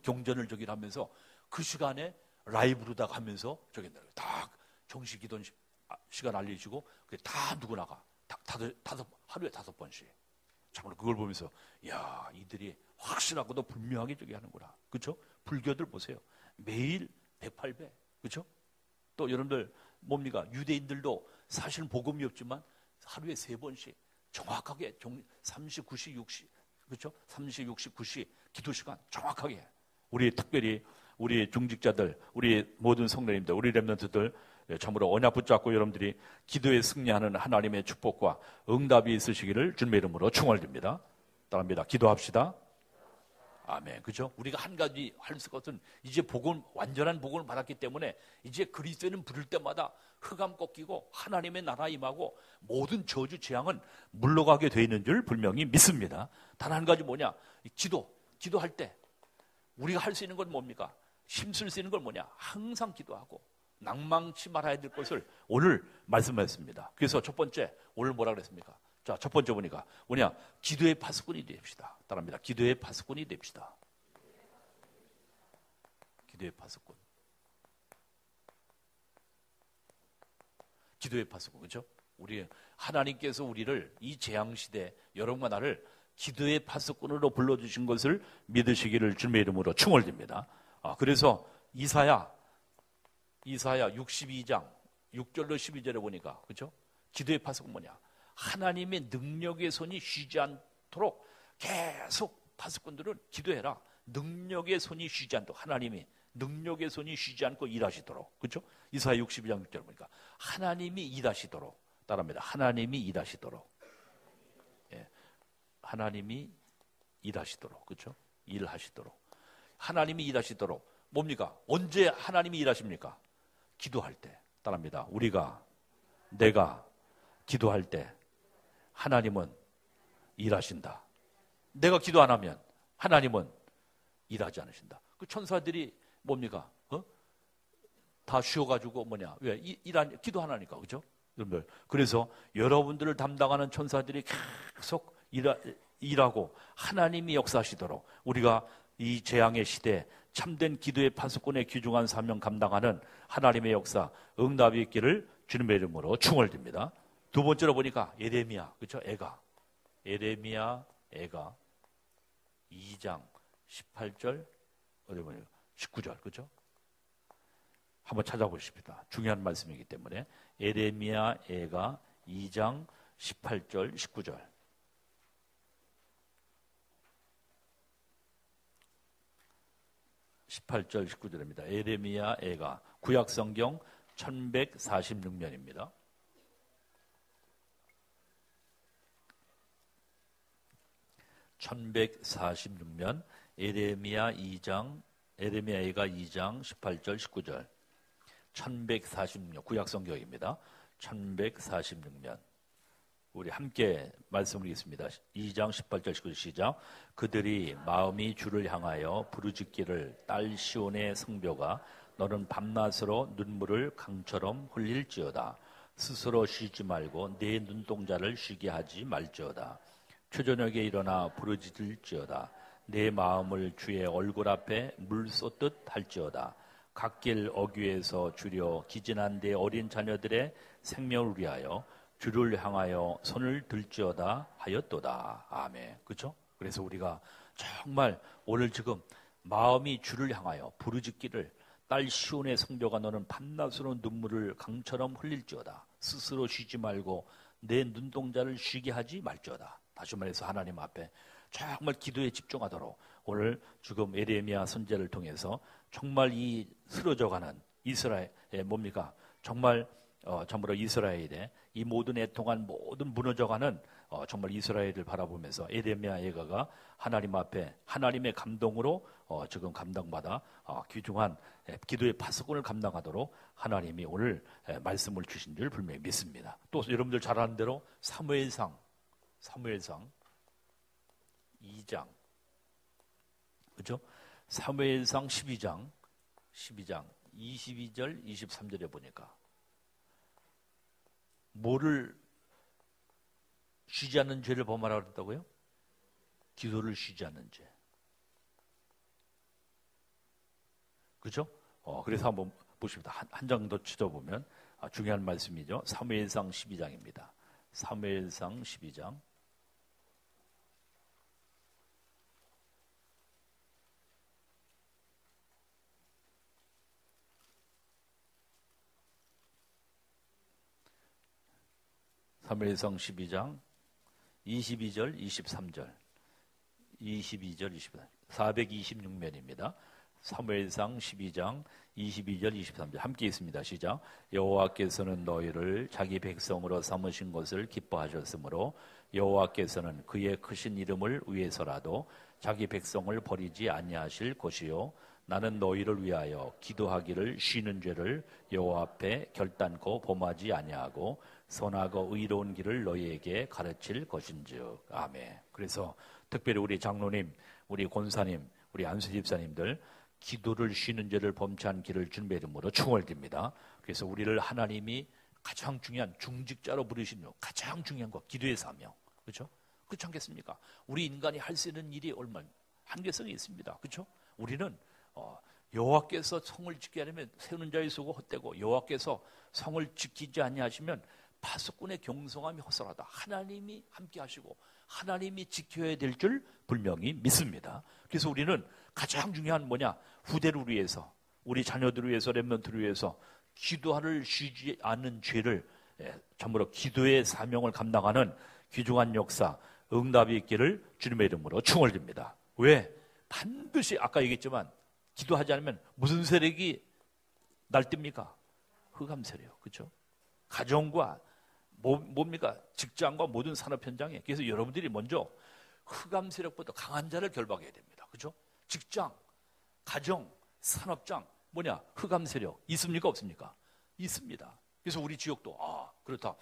경전을 저기 하면서 그 시간에 라이브로다가 하면서 저기 딱 정식 기도 시간 알려주고 다 누구나가 하루에 5번씩. 참으로 그걸 보면서 이들이 확실하고도 분명하게 저기 하는구나. 그렇죠? 불교들 보세요. 매일 108배. 그렇죠? 또 여러분들 뭡니까? 유대인들도 사실 복음이 없지만 하루에 3번씩 정확하게 39시 60 그렇죠? 30, 60, 90 기도 시간 정확하게. 우리 특별히 우리 중직자들, 우리 모든 성도님들, 우리 렘넌트들 참으로 언약 붙잡고 여러분들이 기도에 승리하는 하나님의 축복과 응답이 있으시기를 주님의 이름으로 축원드립니다. 따라합니다. 기도합시다. 아멘. 그죠? 우리가 한 가지 할 것은 이제 완전한 복음을 받았기 때문에 이제 그리스도는 부를 때마다 흑암 꺾이고 하나님의 나라 임하고 모든 저주 재앙은 물러가게 되어 있는 줄 분명히 믿습니다. 단 한 가지 뭐냐? 기도할 때 우리가 할 수 있는 건 뭡니까? 힘쓸 수 있는 건 뭐냐? 항상 기도하고 낭망치 말아야 될 것을 오늘 말씀하셨습니다. 그래서 첫 번째 오늘 뭐라 그랬습니까? 자, 첫 번째 보니까 뭐냐? 기도의 파수꾼이 됩시다. 따라합니다. 기도의 파수꾼이 됩시다. 기도의 파수꾼. 기도의 파수꾼. 그렇죠? 하나님께서 우리를 이 재앙 시대 여러분과 나를 기도의 파수꾼으로 불러주신 것을 믿으시기를 주님의 이름으로 축원드립니다. 그래서 이사야 62장 6절로 12절에 보니까 그렇죠? 기도의 파수꾼 뭐냐? 하나님의 능력의 손이 쉬지 않도록 계속 파수꾼들은 기도해라. 능력의 손이 쉬지 않도록 하나님이 능력의 손이 쉬지 않고 일하시도록. 그렇죠? 이사야 62장 6절 보니까 하나님이 일하시도록 따라합니다. 하나님이 일하시도록. 예. 하나님이 일하시도록. 그렇죠? 일하시도록. 하나님이 일하시도록. 뭡니까? 언제 하나님이 일하십니까? 기도할 때. 따라합니다. 내가 기도할 때 하나님은 일하신다. 내가 기도 안 하면 하나님은 일하지 않으신다. 그 천사들이 뭡니까? 다 쉬어가지고 왜? 기도 하나니까. 그죠? 여러분들. 그래서 여러분들을 담당하는 천사들이 계속 일하고 하나님이 역사하시도록 우리가 이 재앙의 시대에 참된 기도의 파수꾼의 귀중한 사명 감당하는 하나님의 역사, 응답이 있기를 주님의 이름으로 축원드립니다. 두 번째로 보니까 예레미야, 그렇죠? 예레미야 2장 18절, 어디 보니까 19절, 그렇죠? 한번 찾아보십시다. 중요한 말씀이기 때문에 예레미야 2장 18절, 19절. 18절 19절입니다. 예레미야 구약성경 1146면입니다. 1146면 예레미야 2장 18절 19절 1146년 구약성경입니다. 1146면 우리 함께 말씀을 읽습니다. 2장 18절 19절 시작. 그들이 마음이 주를 향하여 부르짖기를 딸 시온의 성벽아 너는 밤낮으로 눈물을 강처럼 흘릴지어다. 스스로 쉬지 말고 내 눈동자를 쉬게 하지 말지어다. 초저녁에 일어나 부르짖을지어다. 내 마음을 주의 얼굴 앞에 물 쏟듯 할지어다. 갓길 어귀에서 주려 기진한 내 어린 자녀들의 생명을 위하여 주를 향하여 손을 들지어다 하였도다. 아멘. 그렇죠? 그래서 우리가 정말 오늘 지금 마음이 주를 향하여 부르짖기를 딸 시온의 성벽아 너는 밤낮으로 눈물을 강처럼 흘릴지어다. 스스로 쉬지 말고 내 눈동자를 쉬게 하지 말지어다. 다시 말해서 하나님 앞에 정말 기도에 집중하도록 오늘 지금 예레미야 선지자를 통해서 정말 이 쓰러져가는 이스라엘 뭡니까? 정말 참으로 이스라엘의 이 모든 애통한 모든 무너져가는 정말 이스라엘을 바라보면서 예레미야 예가가 하나님 앞에 하나님의 감동으로 지금 감당받아 귀중한 기도의 파수꾼을 감당하도록 하나님이 오늘 말씀을 주신 줄 분명히 믿습니다. 또 여러분들 잘 아는 대로 사무엘상 2장 그렇죠? 사무엘상 12장 22절 23절에 보니까 뭐를 쉬지 않는 죄를 범하라고 그랬다고요? 기도를 쉬지 않는 죄. 그렇죠? 그래서 한번 보십니다. 한 장 더 쳐다보면 중요한 말씀이죠. 사무엘상 12장입니다. 사무엘상 12장. 사무엘상 12장 22절 23절 426면입니다. 사무엘상 12장 22절 23절 함께 있습니다. 시작. 여호와께서는 너희를 자기 백성으로 삼으신 것을 기뻐하셨으므로 여호와께서는 그의 크신 이름을 위해서라도 자기 백성을 버리지 아니하실 것이요 나는 너희를 위하여 기도하기를 쉬는 죄를 여호와 앞에 결단코 범하지 아니하고 선하고 의로운 길을 너희에게 가르칠 것인즉. 아멘. 그래서 특별히 우리 장로님, 우리 권사님, 우리 안수 집사님들 기도를 쉬는 죄를 범치 않기를 주님의 이름으로 축원드립니다. 그래서 우리를 하나님이 가장 중요한 중직자로 부르신 가장 중요한 거 기도의 사명. 그렇죠? 그렇지 않겠습니까? 우리 인간이 할 수 있는 일이 얼마나 한계성이 있습니다. 그렇죠? 우리는 여호와께서 성을 지키게 하려면 세우는 자의 수고 헛되고 여호와께서 성을 지키지 아니하시면 파수꾼의 경성함이 허설하다. 하나님이 함께 하시고 하나님이 지켜야 될 줄 분명히 믿습니다. 그래서 우리는 가장 중요한 뭐냐? 후대를 위해서, 우리 자녀들을 위해서, 렘넌트를 위해서 기도를 쉬지 않는 죄를 참으로 기도의 사명을 감당하는 귀중한 역사, 응답이 있기를 주님의 이름으로 축원드립니다. 왜? 반드시 아까 얘기했지만 기도하지 않으면 무슨 세력이 날뜁니까? 흑암 세력, 그렇죠? 가정과 뭡니까? 직장과 모든 산업 현장에. 그래서 여러분들이 먼저 흑암 세력보다 강한 자를 결박해야 됩니다. 그렇죠? 직장, 가정, 산업장 뭐냐? 흑암 세력 있습니까? 없습니까? 있습니다. 그래서 우리 지역도 그렇다.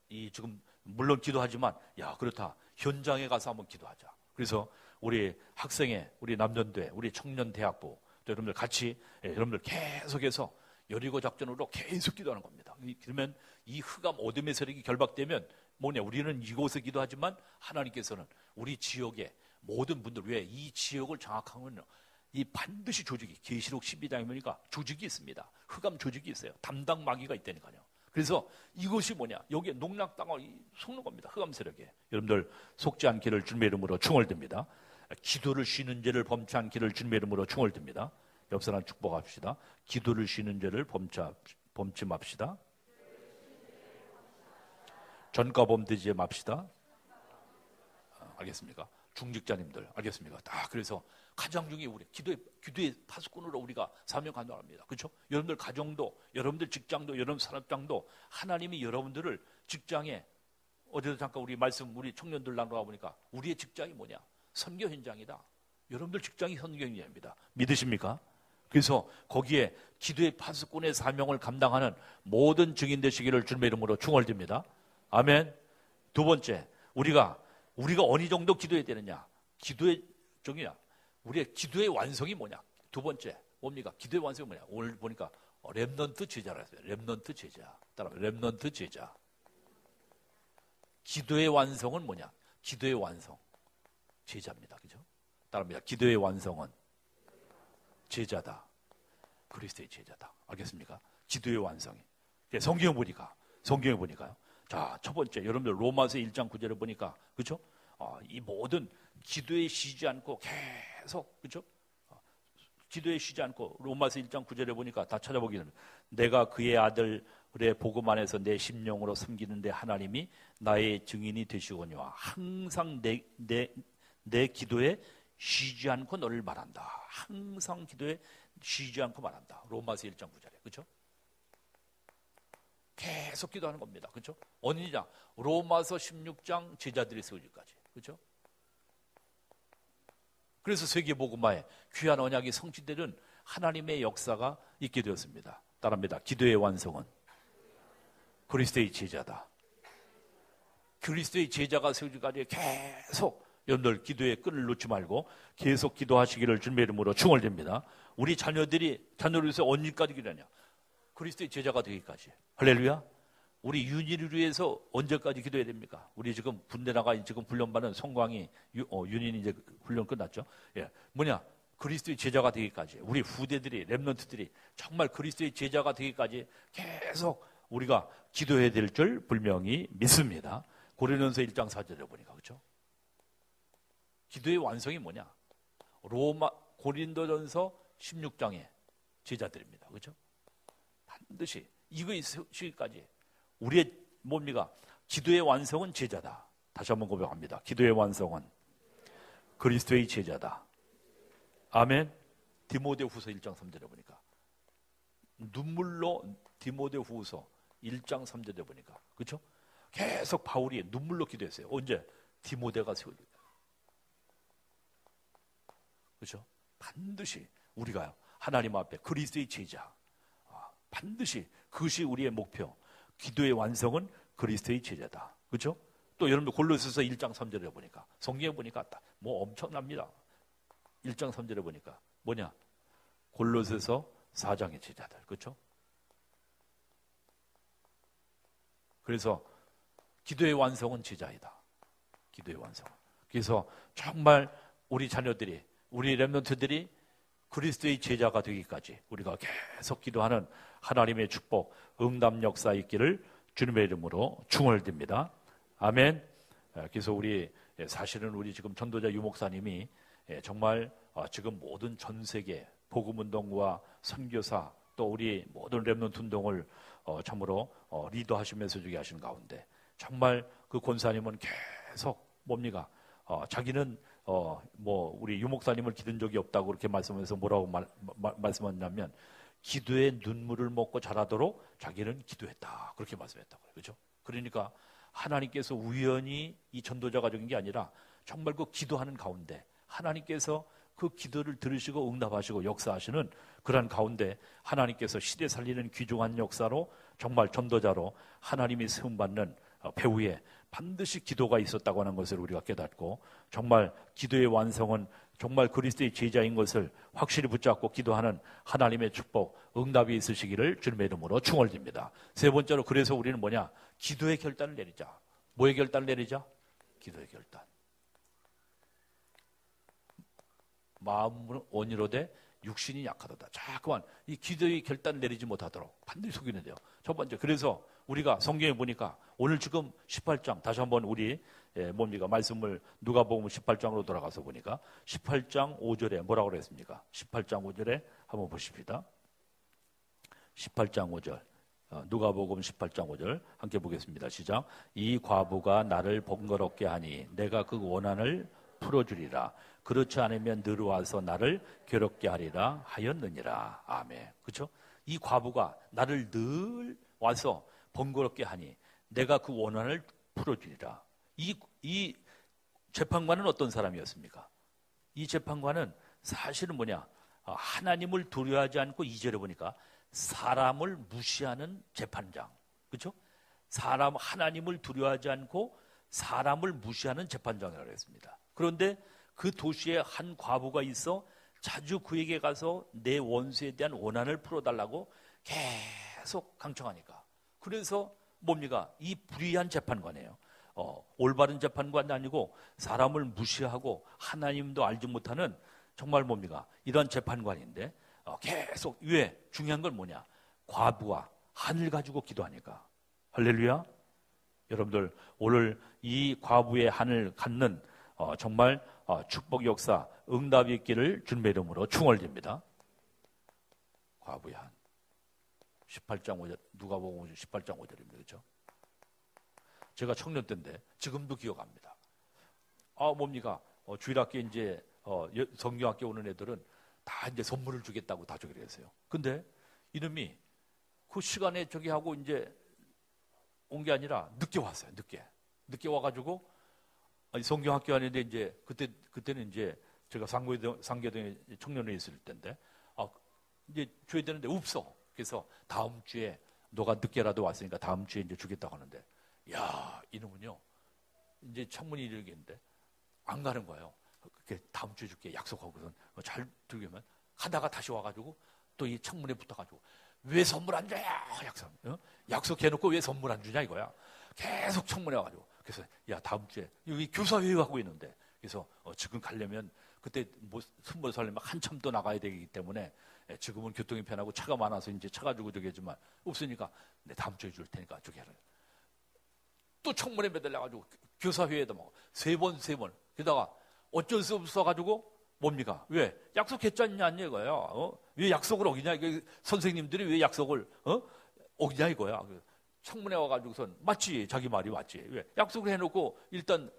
이 지금 물론 기도하지만 그렇다. 현장에 가서 한번 기도하자. 그래서 우리 학생회, 우리 남전대, 우리 청년대학부 또 여러분들 같이 여러분들 계속해서 여리고 작전으로 계속 기도하는 겁니다. 그러면 이 흑암 어둠의 세력이 결박되면 뭐냐? 우리는 이곳에 기도하지만 하나님께서는 우리 지역의 모든 분들 왜 이 지역을 장악하면 이 반드시 조직이 계시록 12장에 보니까 조직이 있습니다. 흑암 조직이 있어요. 담당 마귀가 있다니까요. 그래서 이것이 뭐냐? 여기에 농락당하고 속는 겁니다. 흑암 세력에. 여러분들 속지 않기를 주님의 이름으로 충월듭니다. 기도를 쉬는 죄를 범치 않기를 주님의 이름으로 충월듭니다. 옆 사람 축복합시다. 기도를 쉬는 죄를 범치 맙시다. 전과 범되지 맙시다. 알겠습니까? 중직자님들 알겠습니까? 다 그래서 가장 중요히 우리 기도의 파수꾼으로 우리가 사명 감당합니다. 그렇죠? 여러분들 가정도, 여러분들 직장도, 여러분 산업장도 하나님이 여러분들을 직장에 어제도 잠깐 우리 말씀 우리 청년들 나누다 보니까 우리의 직장이 뭐냐? 선교 현장이다. 여러분들 직장이 선교 현장입니다. 믿으십니까? 그래서 거기에 기도의 파수꾼의 사명을 감당하는 모든 증인 되시기를 주님의 이름으로 축원드립니다. 아멘. 두 번째, 우리가 어느 정도 기도해야 되느냐? 기도의 종이야. 우리의 기도의 완성이 뭐냐? 두 번째, 뭡니까? 기도의 완성이 뭐냐? 오늘 보니까 렘넌트 제자라 했어요. 렘넌트 제자. 따라서 렘넌트 제자. 기도의 완성은 뭐냐? 기도의 완성. 제자입니다. 그죠? 따라합니다. 기도의 완성은 제자다. 그리스도의 제자다. 알겠습니까? 기도의 완성이. 성경에 보니까요. 자, 첫 번째, 여러분들 로마서 1장 9절을 보니까, 그죠? 이 모든 기도에 쉬지 않고 계속, 그죠? 기도에 쉬지 않고 로마서 1장 9절에 보니까 다 찾아보기는 내가 그의 아들의 복음 안에서 내 심령으로 섬기는데 하나님이 나의 증인이 되시거니와 항상 내 기도에 쉬지 않고 너를 말한다. 항상 기도에 쉬지 않고 말한다. 로마서 1장 9절에, 그죠? 계속 기도하는 겁니다. 그렇죠? 어느냐? 로마서 16장 제자들이 세우기까지. 그렇죠? 그래서 세계복음화에 귀한 언약이 성취되는 하나님의 역사가 있게 되었습니다. 따라합니다. 기도의 완성은 그리스도의 제자다. 그리스도의 제자가 세우기까지 계속 여러분들 기도의 끈을 놓지 말고 계속 기도하시기를 주님의 이름으로 축원드립니다. 우리 자녀를 위해서 언제까지 기도하냐? 그리스도의 제자가 되기까지. 할렐루야. 우리 윤희를 위해서 언제까지 기도해야 됩니까? 우리 지금 군대 나가 지금 훈련받는 송광이 윤희는 이제 훈련 끝났죠. 예. 뭐냐? 그리스도의 제자가 되기까지. 우리 후대들이 렘넌트들이 정말 그리스도의 제자가 되기까지 계속 우리가 기도해야 될 줄 분명히 믿습니다. 고린도전서 1장 4절에 보니까 그렇죠? 기도의 완성이 뭐냐? 고린도전서 16장의 제자들입니다. 그렇죠? 반드시 이거 있으기까지 우리의 뭡니까? 기도의 완성은 제자다. 다시 한번 고백합니다. 기도의 완성은 그리스도의 제자다. 아멘. 디모데후서 1장 3절에 보니까 눈물로 디모데후서 1장 3절에 보니까 그렇죠? 계속 바울이 눈물로 기도했어요. 언제? 디모데가 세워질 때. 그렇죠? 반드시 우리가요. 하나님 앞에 그리스도의 제자. 반드시 그것이 우리의 목표. 기도의 완성은 그리스도의 제자다. 그렇죠? 또 여러분들 골로새서 1장 3절에 보니까 성경에 보니까 뭐 엄청납니다. 1장 3절에 보니까 뭐냐? 골로새서 4장의 제자들. 그렇죠? 그래서 기도의 완성은 제자이다. 기도의 완성. 그래서 정말 우리 자녀들이 우리 렘넌트들이 그리스도의 제자가 되기까지 우리가 계속 기도하는 하나님의 축복, 응답 역사 있기를 주님의 이름으로 축원드립니다. 아멘. 그래서 사실은 우리 지금 전도자 유목사님이 정말 지금 모든 전 세계 복음운동과 선교사 또 우리 모든 렘넌트 운동을 참으로 리더하시면서 주게 하시는 가운데 정말 그 권사님은 계속 뭡니까? 자기는 우리 유목사님을 기든 적이 없다고 그렇게 말씀하면서 뭐라고 말씀하냐면 기도의 눈물을 먹고 자라도록 자기는 기도했다. 그렇게 말씀했다고요. 그렇죠? 그러니까 하나님께서 우연히 이 전도자가 적인 게 아니라 정말 그 기도하는 가운데 하나님께서 그 기도를 들으시고 응답하시고 역사하시는 그러한 가운데 하나님께서 시대 살리는 귀중한 역사로 정말 전도자로 하나님이 세움받는 배후에 반드시 기도가 있었다고 하는 것을 우리가 깨닫고 정말 기도의 완성은 정말 그리스도의 제자인 것을 확실히 붙잡고 기도하는 하나님의 축복, 응답이 있으시기를 주님의 이름으로 축원드립니다. 세 번째로 그래서 우리는 뭐냐? 기도의 결단을 내리자. 뭐의 결단을 내리자? 기도의 결단. 마음은 온유로되 육신이 약하도다. 자꾸만 이 기도의 결단을 내리지 못하도록 반드시 속이는 돼요. 첫 번째. 그래서 우리가 성경에 보니까 오늘 지금 18장 다시 한번 우리 뭡니까? 말씀을 누가복음 18장으로 돌아가서 보니까 18장 5절에 뭐라고 그랬습니까? 18장 5절에 한번 보십시다. 18장 5절. 누가복음 18장 5절 함께 보겠습니다. 시작. 이 과부가 나를 번거롭게 하니 내가 그 원한을 풀어주리라. 그렇지 않으면 늘 와서 나를 괴롭게 하리라 하였느니라. 아멘. 그렇죠? 이 과부가 나를 늘 와서 번거롭게 하니 내가 그 원한을 풀어주리라. 이 재판관은 어떤 사람이었습니까? 이 재판관은 사실은 뭐냐? 하나님을 두려워하지 않고 2절에 보니까 사람을 무시하는 재판장. 그렇죠? 하나님을 두려워하지 않고 사람을 무시하는 재판장이라고 했습니다. 그런데 그 도시에 한 과부가 있어 자주 그에게 가서 내 원수에 대한 원한을 풀어달라고 계속 강청하니까. 그래서 뭡니까? 이 불의한 재판관이에요. 올바른 재판관이 아니고 사람을 무시하고 하나님도 알지 못하는 정말 뭡니까? 이런 재판관인데 계속 왜? 중요한 건 뭐냐? 과부와 한을 가지고 기도하니까. 할렐루야. 여러분들 오늘 이 과부의 한을 갖는 정말 축복 역사 응답이 있기를 주님의 이름으로 축원드립니다. 과부의 한 18장 5절 누가복음 18장 5절입니다. 그렇죠? 제가 청년 때인데 지금도 기억합니다. 뭡니까? 주일학교 이제 성경학교 오는 애들은 다 이제 선물을 주겠다고 다 저기 했어요. 근데 이놈이 그 시간에 저기 하고 이제 온 게 아니라 늦게 왔어요. 늦게 와가지고 성경학교 안에 이제 그때는 이제 제가 상계동에 청년회 있을 때인데 이제 줘야 되는데 없어. 그래서 다음 주에 너가 늦게라도 왔으니까 다음 주에 이제 주겠다고 하는데 야 이놈은요 이제 청문이 이르겠는데 안 가는 거예요. 그렇게 다음 주에 줄게 약속하고선 잘 들으면 하다가 다시 와가지고 또 이 청문회 붙어가지고 왜 선물 안 줘야 약속해놓고 왜 선물 안 주냐 이거야. 계속 청문회 와가지고 그래서 야 다음 주에 여기 교사회의 하고 있는데 그래서 지금 가려면 그때 뭐 선물 살려면 한참 또 나가야 되기 때문에 지금은 교통이 편하고 차가 많아서 이제 차 가지고 저기 하지만 없으니까 내 다음 주에 줄 테니까 저기 해라. 또 청문회 매달려가지고 교사회의도 뭐 세 번 게다가 어쩔 수 없어가지고 뭡니까? 왜? 약속했잖냐 이거야. 왜 약속을 어기냐? 선생님들이 왜 약속을 어기냐 이거야. 청문회 와가지고선 맞지, 자기 말이 맞지. 왜? 약속을 해놓고 일단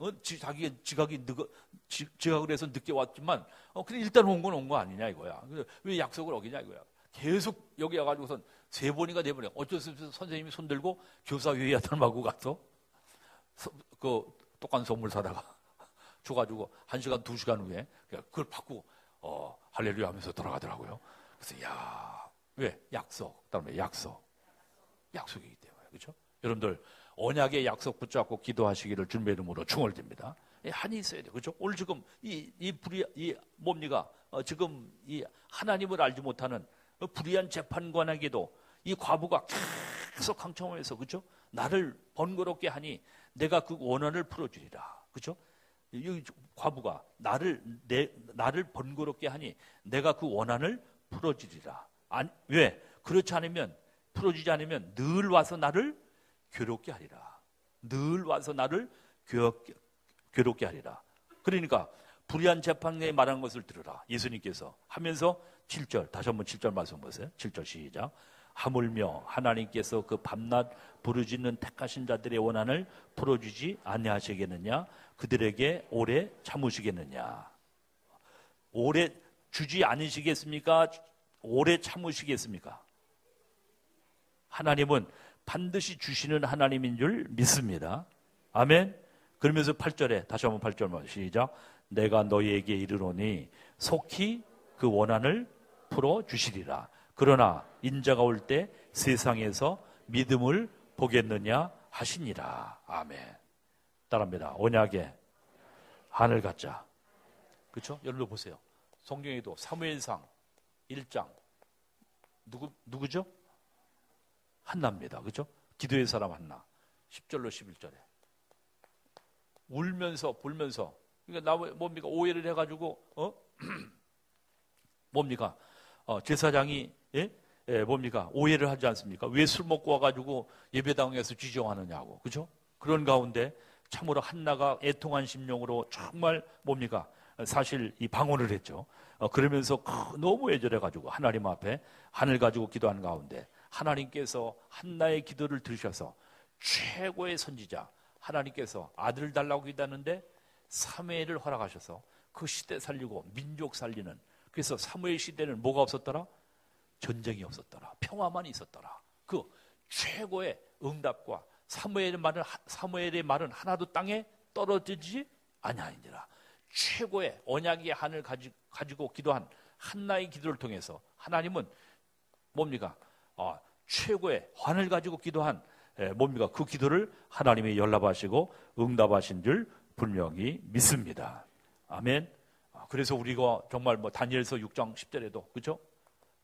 지각을 해서 늦게 왔지만 근데 일단 온 건 거 아니냐 이거야. 왜 약속을 어기냐 이거야. 계속 여기 와가지고선 세 번인가 네 번인가 어쩔 수 없어서 선생님이 손들고 교사회의 하더라고 가서 그 똑같은 선물 사다가 줘가지고 1시간 2시간 후에 그걸 받고 할렐루야 하면서 돌아가더라고요. 그래서 야 왜? 그다음에 약속이기 때문에 그렇죠? 여러분들 언약의 약속 붙잡고 기도하시기를 주님의 이름으로 축원드립니다. 한이 있어야 돼요. 그렇죠? 오늘 지금 뭡니까? 지금 이 하나님을 알지 못하는 불의한 재판관에게도 이 과부가 계속 강청하면서 그렇죠? 나를 번거롭게 하니 내가 그 원한을 풀어주리라. 그렇죠? 이 과부가 나를 번거롭게 하니 내가 그 원한을 풀어주리라. 왜? 그렇지 않으면 풀어주지 않으면 늘 와서 나를 괴롭게 하리라. 늘 와서 나를 괴롭게 하리라. 그러니까 불의한 재판에 말한 것을 들으라. 예수님께서 하면서 7절 다시 한번 7절 말씀 보세요. 7절 시작. 하물며 하나님께서 그 밤낮 부르짖는 택하신 자들의 원한을 풀어주지 아니하시겠느냐? 그들에게 오래 참으시겠느냐? 오래 주지 않으시겠습니까? 오래 참으시겠습니까? 하나님은 반드시 주시는 하나님인 줄 믿습니다. 아멘. 그러면서 8절에 다시 한번 8절만 시작. 내가 너희에게 이르노니 속히 그 원한을 풀어주시리라. 그러나 인자가 올 때 세상에서 믿음을 보겠느냐 하시니라. 아멘. 따라합니다. 언약의 하늘 같자. 그렇죠? 여러분 보세요. 성경에도 사무엘상 1장 누구죠? 한나입니다. 그렇죠? 기도의 사람 한나. 10절로 11절에 울면서 불면서, 그러니까 뭡니까? 오해를 해가지고 뭡니까? 제사장이 뭡니까? 오해를 하지 않습니까? 왜 술 먹고 와가지고 예배당에서 지정하느냐고, 그렇죠? 그런 가운데 참으로 한나가 애통한 심령으로 정말 뭡니까? 사실 이 방언을 했죠. 그러면서 너무 애절해가지고 하나님 앞에 하늘 가지고 기도한 가운데 하나님께서 한나의 기도를 들으셔서 최고의 선지자 하나님께서 아들을 달라고 기도하는데 사무엘을 허락하셔서 그 시대 살리고 민족 살리는, 그래서 사무엘 시대는 뭐가 없었더라? 전쟁이 없었더라. 평화만 있었더라. 그 최고의 응답과 사무엘의 말은 하나도 땅에 떨어지지 아니하니라. 최고의 언약의 한을 가지고 기도한 한나의 기도를 통해서 하나님은 뭡니까? 최고의 환을 가지고 기도한 뭡니까? 그 기도를 하나님이 연락하시고 응답하신 줄 분명히 믿습니다. 아멘. 그래서 우리가 정말 다니엘서 6장 10절에도 그렇죠?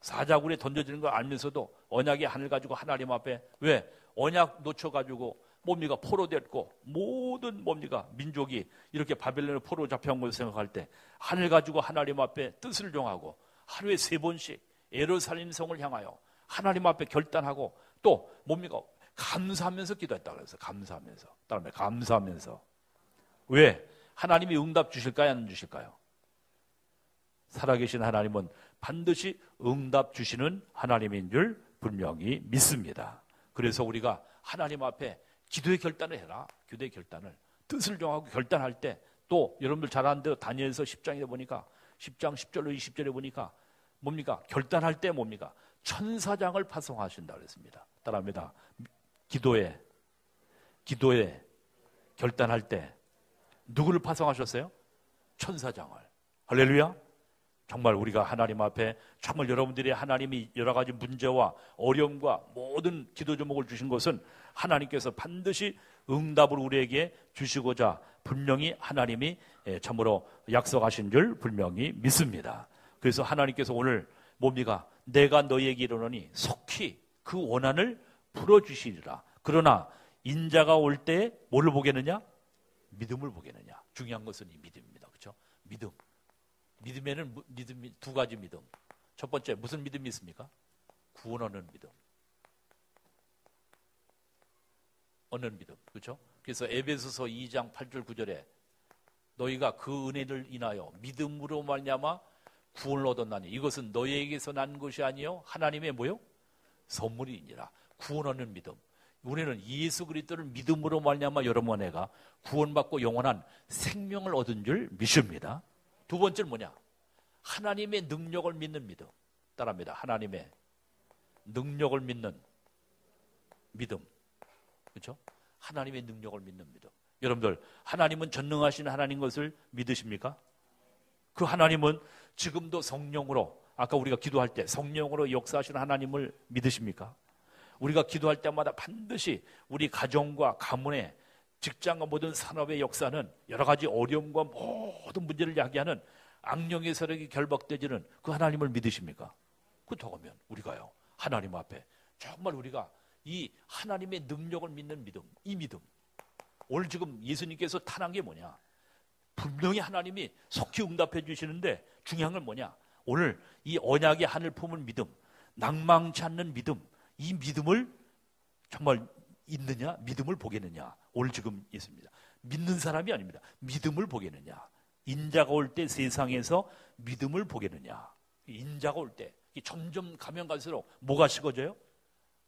사자굴에 던져지는 걸 알면서도 언약의 하늘 가지고 하나님 앞에 왜? 언약 놓쳐가지고 뭡니까? 포로됐고 모든 뭡니까? 민족이 이렇게 바벨론의 포로 잡혀온 것을 생각할 때 하늘 가지고 하나님 앞에 뜻을 정하고 하루에 3번씩 예루살렘 성을 향하여 하나님 앞에 결단하고 또 뭡니까? 감사하면서 기도했다 그랬어요. 감사하면서. 다음에 감사하면서. 왜? 하나님이 응답 주실까요? 안 주실까요? 살아계신 하나님은 반드시 응답 주시는 하나님인 줄 분명히 믿습니다. 그래서 우리가 하나님 앞에 기도의 결단을 해라. 기도의 결단을. 뜻을 정하고 결단할 때 또 여러분들 잘 아는 대로 다니엘서 10장에 보니까 10장 10절로 20절에 보니까 뭡니까? 결단할 때 뭡니까? 천사장을 파송하신다 그랬습니다. 따라합니다. 기도에 결단할 때 누구를 파송하셨어요? 천사장을. 할렐루야. 정말 우리가 하나님 앞에 정말 여러분들이 하나님이 여러 가지 문제와 어려움과 모든 기도 제목을 주신 것은 하나님께서 반드시 응답을 우리에게 주시고자 분명히 하나님이 참으로 약속하신 줄 분명히 믿습니다. 그래서 하나님께서 오늘 뭡니까? 내가 너희에게 이르노니 속히 그 원한을 풀어주시리라. 그러나 인자가 올 때 뭐를 보겠느냐? 믿음을 보겠느냐. 중요한 것은 이 믿음입니다. 그렇죠? 믿음. 믿음에는 믿음이 두 가지 믿음. 첫 번째 무슨 믿음이 있습니까? 구원 얻는 믿음. 얻는 믿음. 그렇죠? 그래서 에베소서 2장 8절 9절에 너희가 그 은혜를 인하여 믿음으로 말미암아 구원을 얻었나니 이것은 너희에게서 난 것이 아니요 하나님의 뭐요? 선물이니라. 구원 얻는 믿음. 우리는 예수 그리스도를 믿음으로 말미암아 여러분 내가 구원받고 영원한 생명을 얻은 줄 믿습니다. 두 번째는 뭐냐? 하나님의 능력을 믿는 믿음. 따라합니다. 하나님의 능력을 믿는 믿음. 그렇죠? 하나님의 능력을 믿는 믿음. 여러분들 하나님은 전능하신 하나님 것을 믿으십니까? 그 하나님은 지금도 성령으로 아까 우리가 기도할 때 성령으로 역사하시는 하나님을 믿으십니까? 우리가 기도할 때마다 반드시 우리 가정과 가문의 직장과 모든 산업의 역사는 여러 가지 어려움과 모든 문제를 야기하는 악령의 세력이 결박되지는 그 하나님을 믿으십니까? 그렇다면 우리가요 하나님 앞에 정말 우리가 이 하나님의 능력을 믿는 믿음, 이 믿음. 오늘 지금 예수님께서 탄한 게 뭐냐? 분명히 하나님이 속히 응답해 주시는데 중요한 건 뭐냐? 오늘 이 언약의 하늘 품은 믿음, 낭망치 않는 믿음, 이 믿음을 정말 있느냐? 믿음을 보겠느냐? 오늘 지금 있습니다. 믿는 사람이 아닙니다. 믿음을 보겠느냐? 인자가 올 때 세상에서 믿음을 보겠느냐? 인자가 올 때 점점 가면 갈수록 뭐가 식어져요?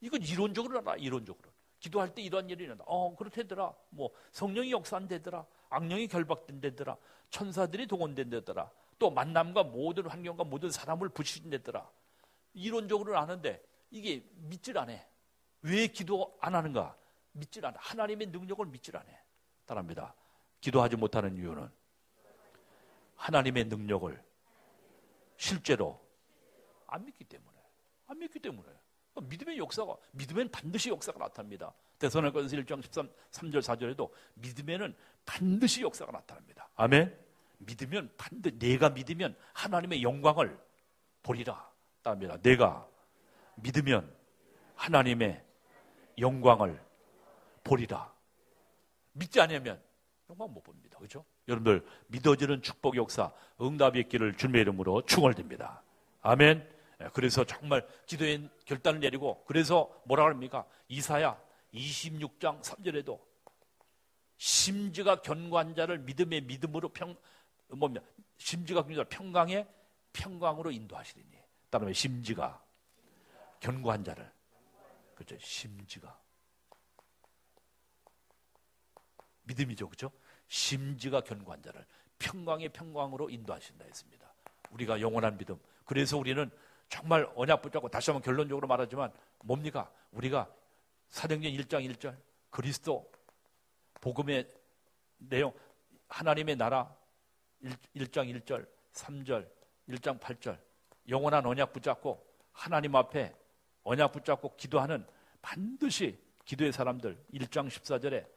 이건 이론적으로 알아. 이론적으로. 기도할 때 이러한 일이 일어난다. 그렇다더라. 뭐 성령이 역사한다더라. 악령이 결박된다더라. 천사들이 동원된다더라. 또 만남과 모든 환경과 모든 사람을 부시신다더라. 이론적으로는 아는데 이게 믿질 않아. 왜 기도 안 하는가? 믿질 않아. 하나님의 능력을 믿질 않아. 따라합니다. 기도하지 못하는 이유는 하나님의 능력을 실제로 안 믿기 때문에. 안 믿기 때문에. 믿음의 역사가, 믿으면 반드시 역사가 나타납니다. 데살로니가서 1장 13절 4절에도 믿음에는 반드시 역사가 나타납니다. 아멘. 믿으면 반드시, 내가 믿으면 하나님의 영광을 보리라. 따릅니다. 내가 믿으면 하나님의 영광을 보리라. 믿지 않으면 영광 못 봅니다. 그렇죠? 여러분들 믿어지는 축복 역사, 응답의 있기를 주님의 이름으로 축원드립니다. 아멘. 그래서 정말 기도의 결단을 내리고, 그래서 뭐라 합니까? 이사야 26장 3절에도 심지가 견고한 자를 믿음의 믿음으로 심지가 견고한 자를 평강의 평강으로 인도하시리니. 따르면 심지가 견고한 자를, 그렇죠? 심지가 믿음이죠, 그렇죠? 심지가 견고한 자를 평강의 평강으로 인도하신다 했습니다. 우리가 영원한 믿음. 그래서 우리는 정말 언약 붙잡고, 다시 한번 결론적으로 말하지만 뭡니까? 우리가 사도행전 1장 1절 그리스도 복음의 내용, 하나님의 나라 1장 1절 3절 1장 8절 영원한 언약 붙잡고 하나님 앞에 언약 붙잡고 기도하는, 반드시 기도의 사람들 1장 14절에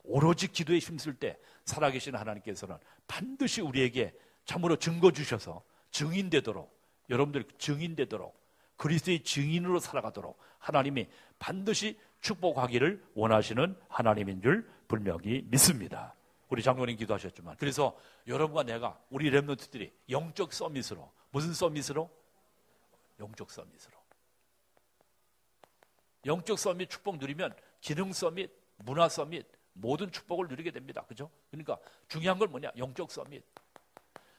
오로지 기도에 힘쓸 때 살아계신 하나님께서는 반드시 우리에게 참으로 증거 주셔서 증인되도록, 여러분들이 증인되도록, 그리스도의 증인으로 살아가도록 하나님이 반드시 축복하기를 원하시는 하나님인 줄 분명히 믿습니다. 우리 장로님 기도하셨지만, 그래서 여러분과 내가, 우리 렘넌트들이 영적 서밋으로, 무슨 서밋으로? 영적 서밋으로. 영적 서밋 축복 누리면 기능 서밋, 문화 서밋, 모든 축복을 누리게 됩니다. 그죠? 그러니까 중요한 건 뭐냐? 영적 서밋.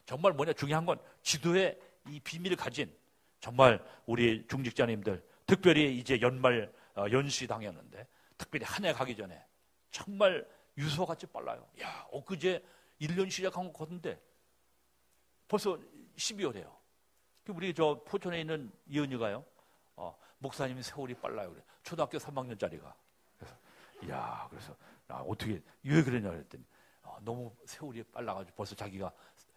정말 뭐냐? 중요한 건 기도의 이 비밀을 가진, 정말 우리 중직자님들, 특별히 이제 연말 연시 당했는데, 특별히 한 해 가기 전에 정말 유서같이 빨라요. 야, 엊그제 1년 시작한 것 같은데 벌써 12월이에요. 우리 저 포천에 있는 이은이가요, 목사님 세월이 빨라요. 그래. 초등학교 3학년짜리가. 그래서 그래서 어떻게 왜 그러냐 그랬더니 너무 세월이 빨라가지고 벌써 자기가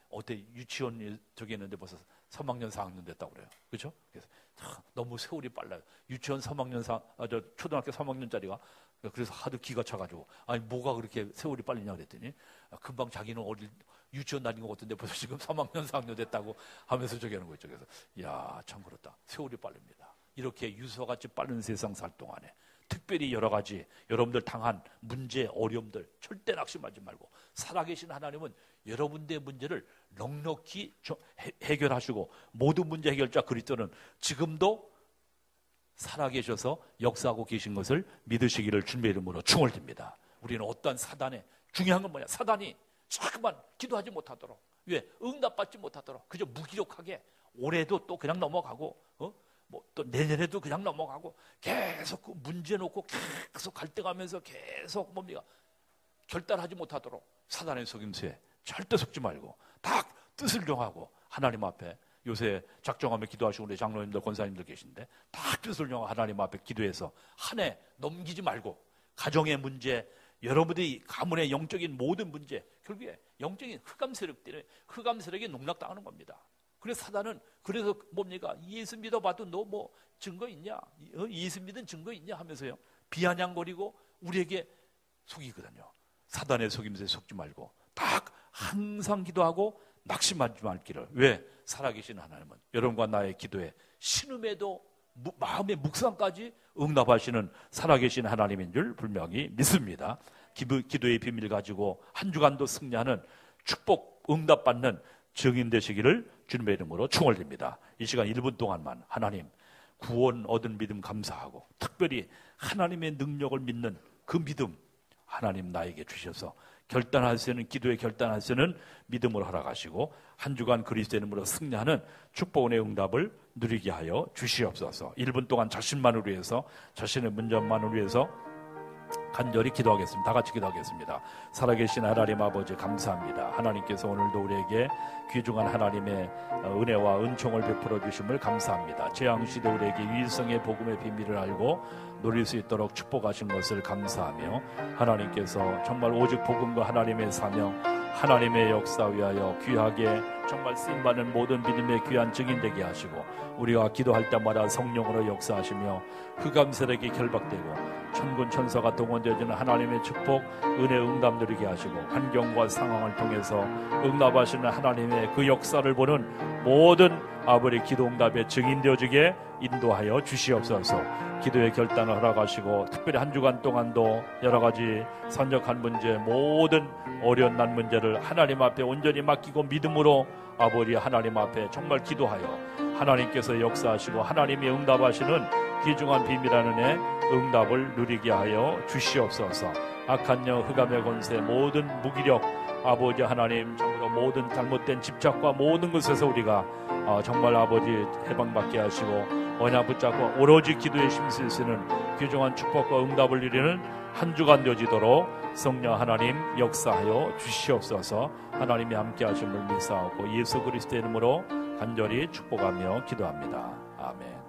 어때 유치원 저기 했는데 벌써 3학년 4학년 됐다고 그래요. 그렇죠? 그래서 너무 세월이 빨라요. 유치원 3학년 초등학교 3학년짜리가. 그래서 하도 기가 차가지고, 아니 뭐가 그렇게 세월이 빨리냐 그랬더니 금방 자기는 어디 유치원 다닌 것 같은데 벌써 지금 3학년 4학년 됐다고 하면서 저기 하는 거 있죠. 그래서 참 그렇다. 세월이 빠릅니다. 이렇게 유서같이 빠른 세상 살 동안에 특별히 여러 가지 여러분들 당한 문제, 어려움들 절대 낙심하지 말고, 살아계신 하나님은 여러분들의 문제를 넉넉히 해결하시고, 모든 문제 해결자 그리스도는 지금도 살아계셔서 역사하고 계신 것을 믿으시기를 주님의 이름으로 축원드립니다. 우리는 어떤 사단에, 중요한 건 뭐냐? 사단이 자꾸만 기도하지 못하도록, 왜? 응답받지 못하도록 그저 무기력하게 올해도 또 그냥 넘어가고, 또 내년에도 그냥 넘어가고, 계속 그 문제 놓고 계속 갈등하면서 계속 뭡니까? 결단하지 못하도록 사단의 속임수에 절대 속지 말고 딱 뜻을 정하고 하나님 앞에, 요새 작정하며 기도하시고 우리 장로님들, 권사님들 계신데 딱 뜻을 정하고 하나님 앞에 기도해서 한 해 넘기지 말고, 가정의 문제, 여러분들이 가문의 영적인 모든 문제, 결국에 영적인 흑암 세력들은 흑암 세력에 농락당하는 겁니다. 그래서 사단은, 그래서 뭡니까? 예수 믿어봐도 너 뭐 증거 있냐? 예수 믿은 증거 있냐? 하면서요, 비아냥거리고 우리에게 속이거든요. 사단의 속임수에 속지 말고 딱 항상 기도하고 낙심하지 말기를. 왜? 살아계신 하나님은 여러분과 나의 기도에 신음에도 마음의 묵상까지 응답하시는 살아계신 하나님인 줄 분명히 믿습니다. 기도의 비밀 가지고 한 주간도 승리하는, 축복 응답받는 증인 되시기를 주님의 이름으로 축원드립니다. 이 시간 1분 동안만 하나님 구원 얻은 믿음 감사하고, 특별히 하나님의 능력을 믿는 그 믿음 하나님 나에게 주셔서 결단할 수 있는, 기도에 결단할 수 있는 믿음으로 허락하시고, 한 주간 그리스도의 이름으로 승리하는 축복의 응답을 누리게 하여 주시옵소서. 1분 동안 자신만을 위해서, 자신의 문제만을 위해서 간절히 기도하겠습니다. 다 같이 기도하겠습니다. 살아계신 하나님 아버지 감사합니다. 하나님께서 오늘도 우리에게 귀중한 하나님의 은혜와 은총을 베풀어 주심을 감사합니다. 재앙시대 우리에게 유일성의 복음의 비밀을 알고 누릴 수 있도록 축복하신 것을 감사하며 하나님께서 정말 오직 복음과 하나님의 사명, 하나님의 역사 위하여 귀하게 정말 쓰임받는 모든 믿음의 귀한 증인 되게 하시고 우리가 기도할 때마다 성령으로 역사하시며 흑암세력이 결박되고 천군 천사가 동원되어지는 하나님의 축복, 은혜 응답 누리게 하시고 환경과 상황을 통해서 응답하시는 하나님의 그 역사를 보는 모든 아버지 기도 응답의 증인 되어지게 인도하여 주시옵소서. 기도의 결단을 허락하시고 특별히 한 주간 동안도 여러 가지 선적한 문제, 모든 어려운 난 문제를 하나님 앞에 온전히 맡기고 믿음으로 아버지 하나님 앞에 정말 기도하여 하나님께서 역사하시고 하나님이 응답하시는 귀중한 비밀한 은혜 응답을 누리게 하여 주시옵소서. 악한 영 흑암의 권세 모든 무기력 아버지 하나님 정말 모든 잘못된 집착과 모든 것에서 우리가 정말 아버지 해방받게 하시고 언약 붙잡고 오로지 기도에 힘쓰시는 귀중한 축복과 응답을 누리는 한 주간 되어지도록 성령 하나님 역사하여 주시옵소서. 하나님이 함께 하심을 믿사옵고 예수 그리스도의 이름으로 간절히 축복하며 기도합니다. 아멘.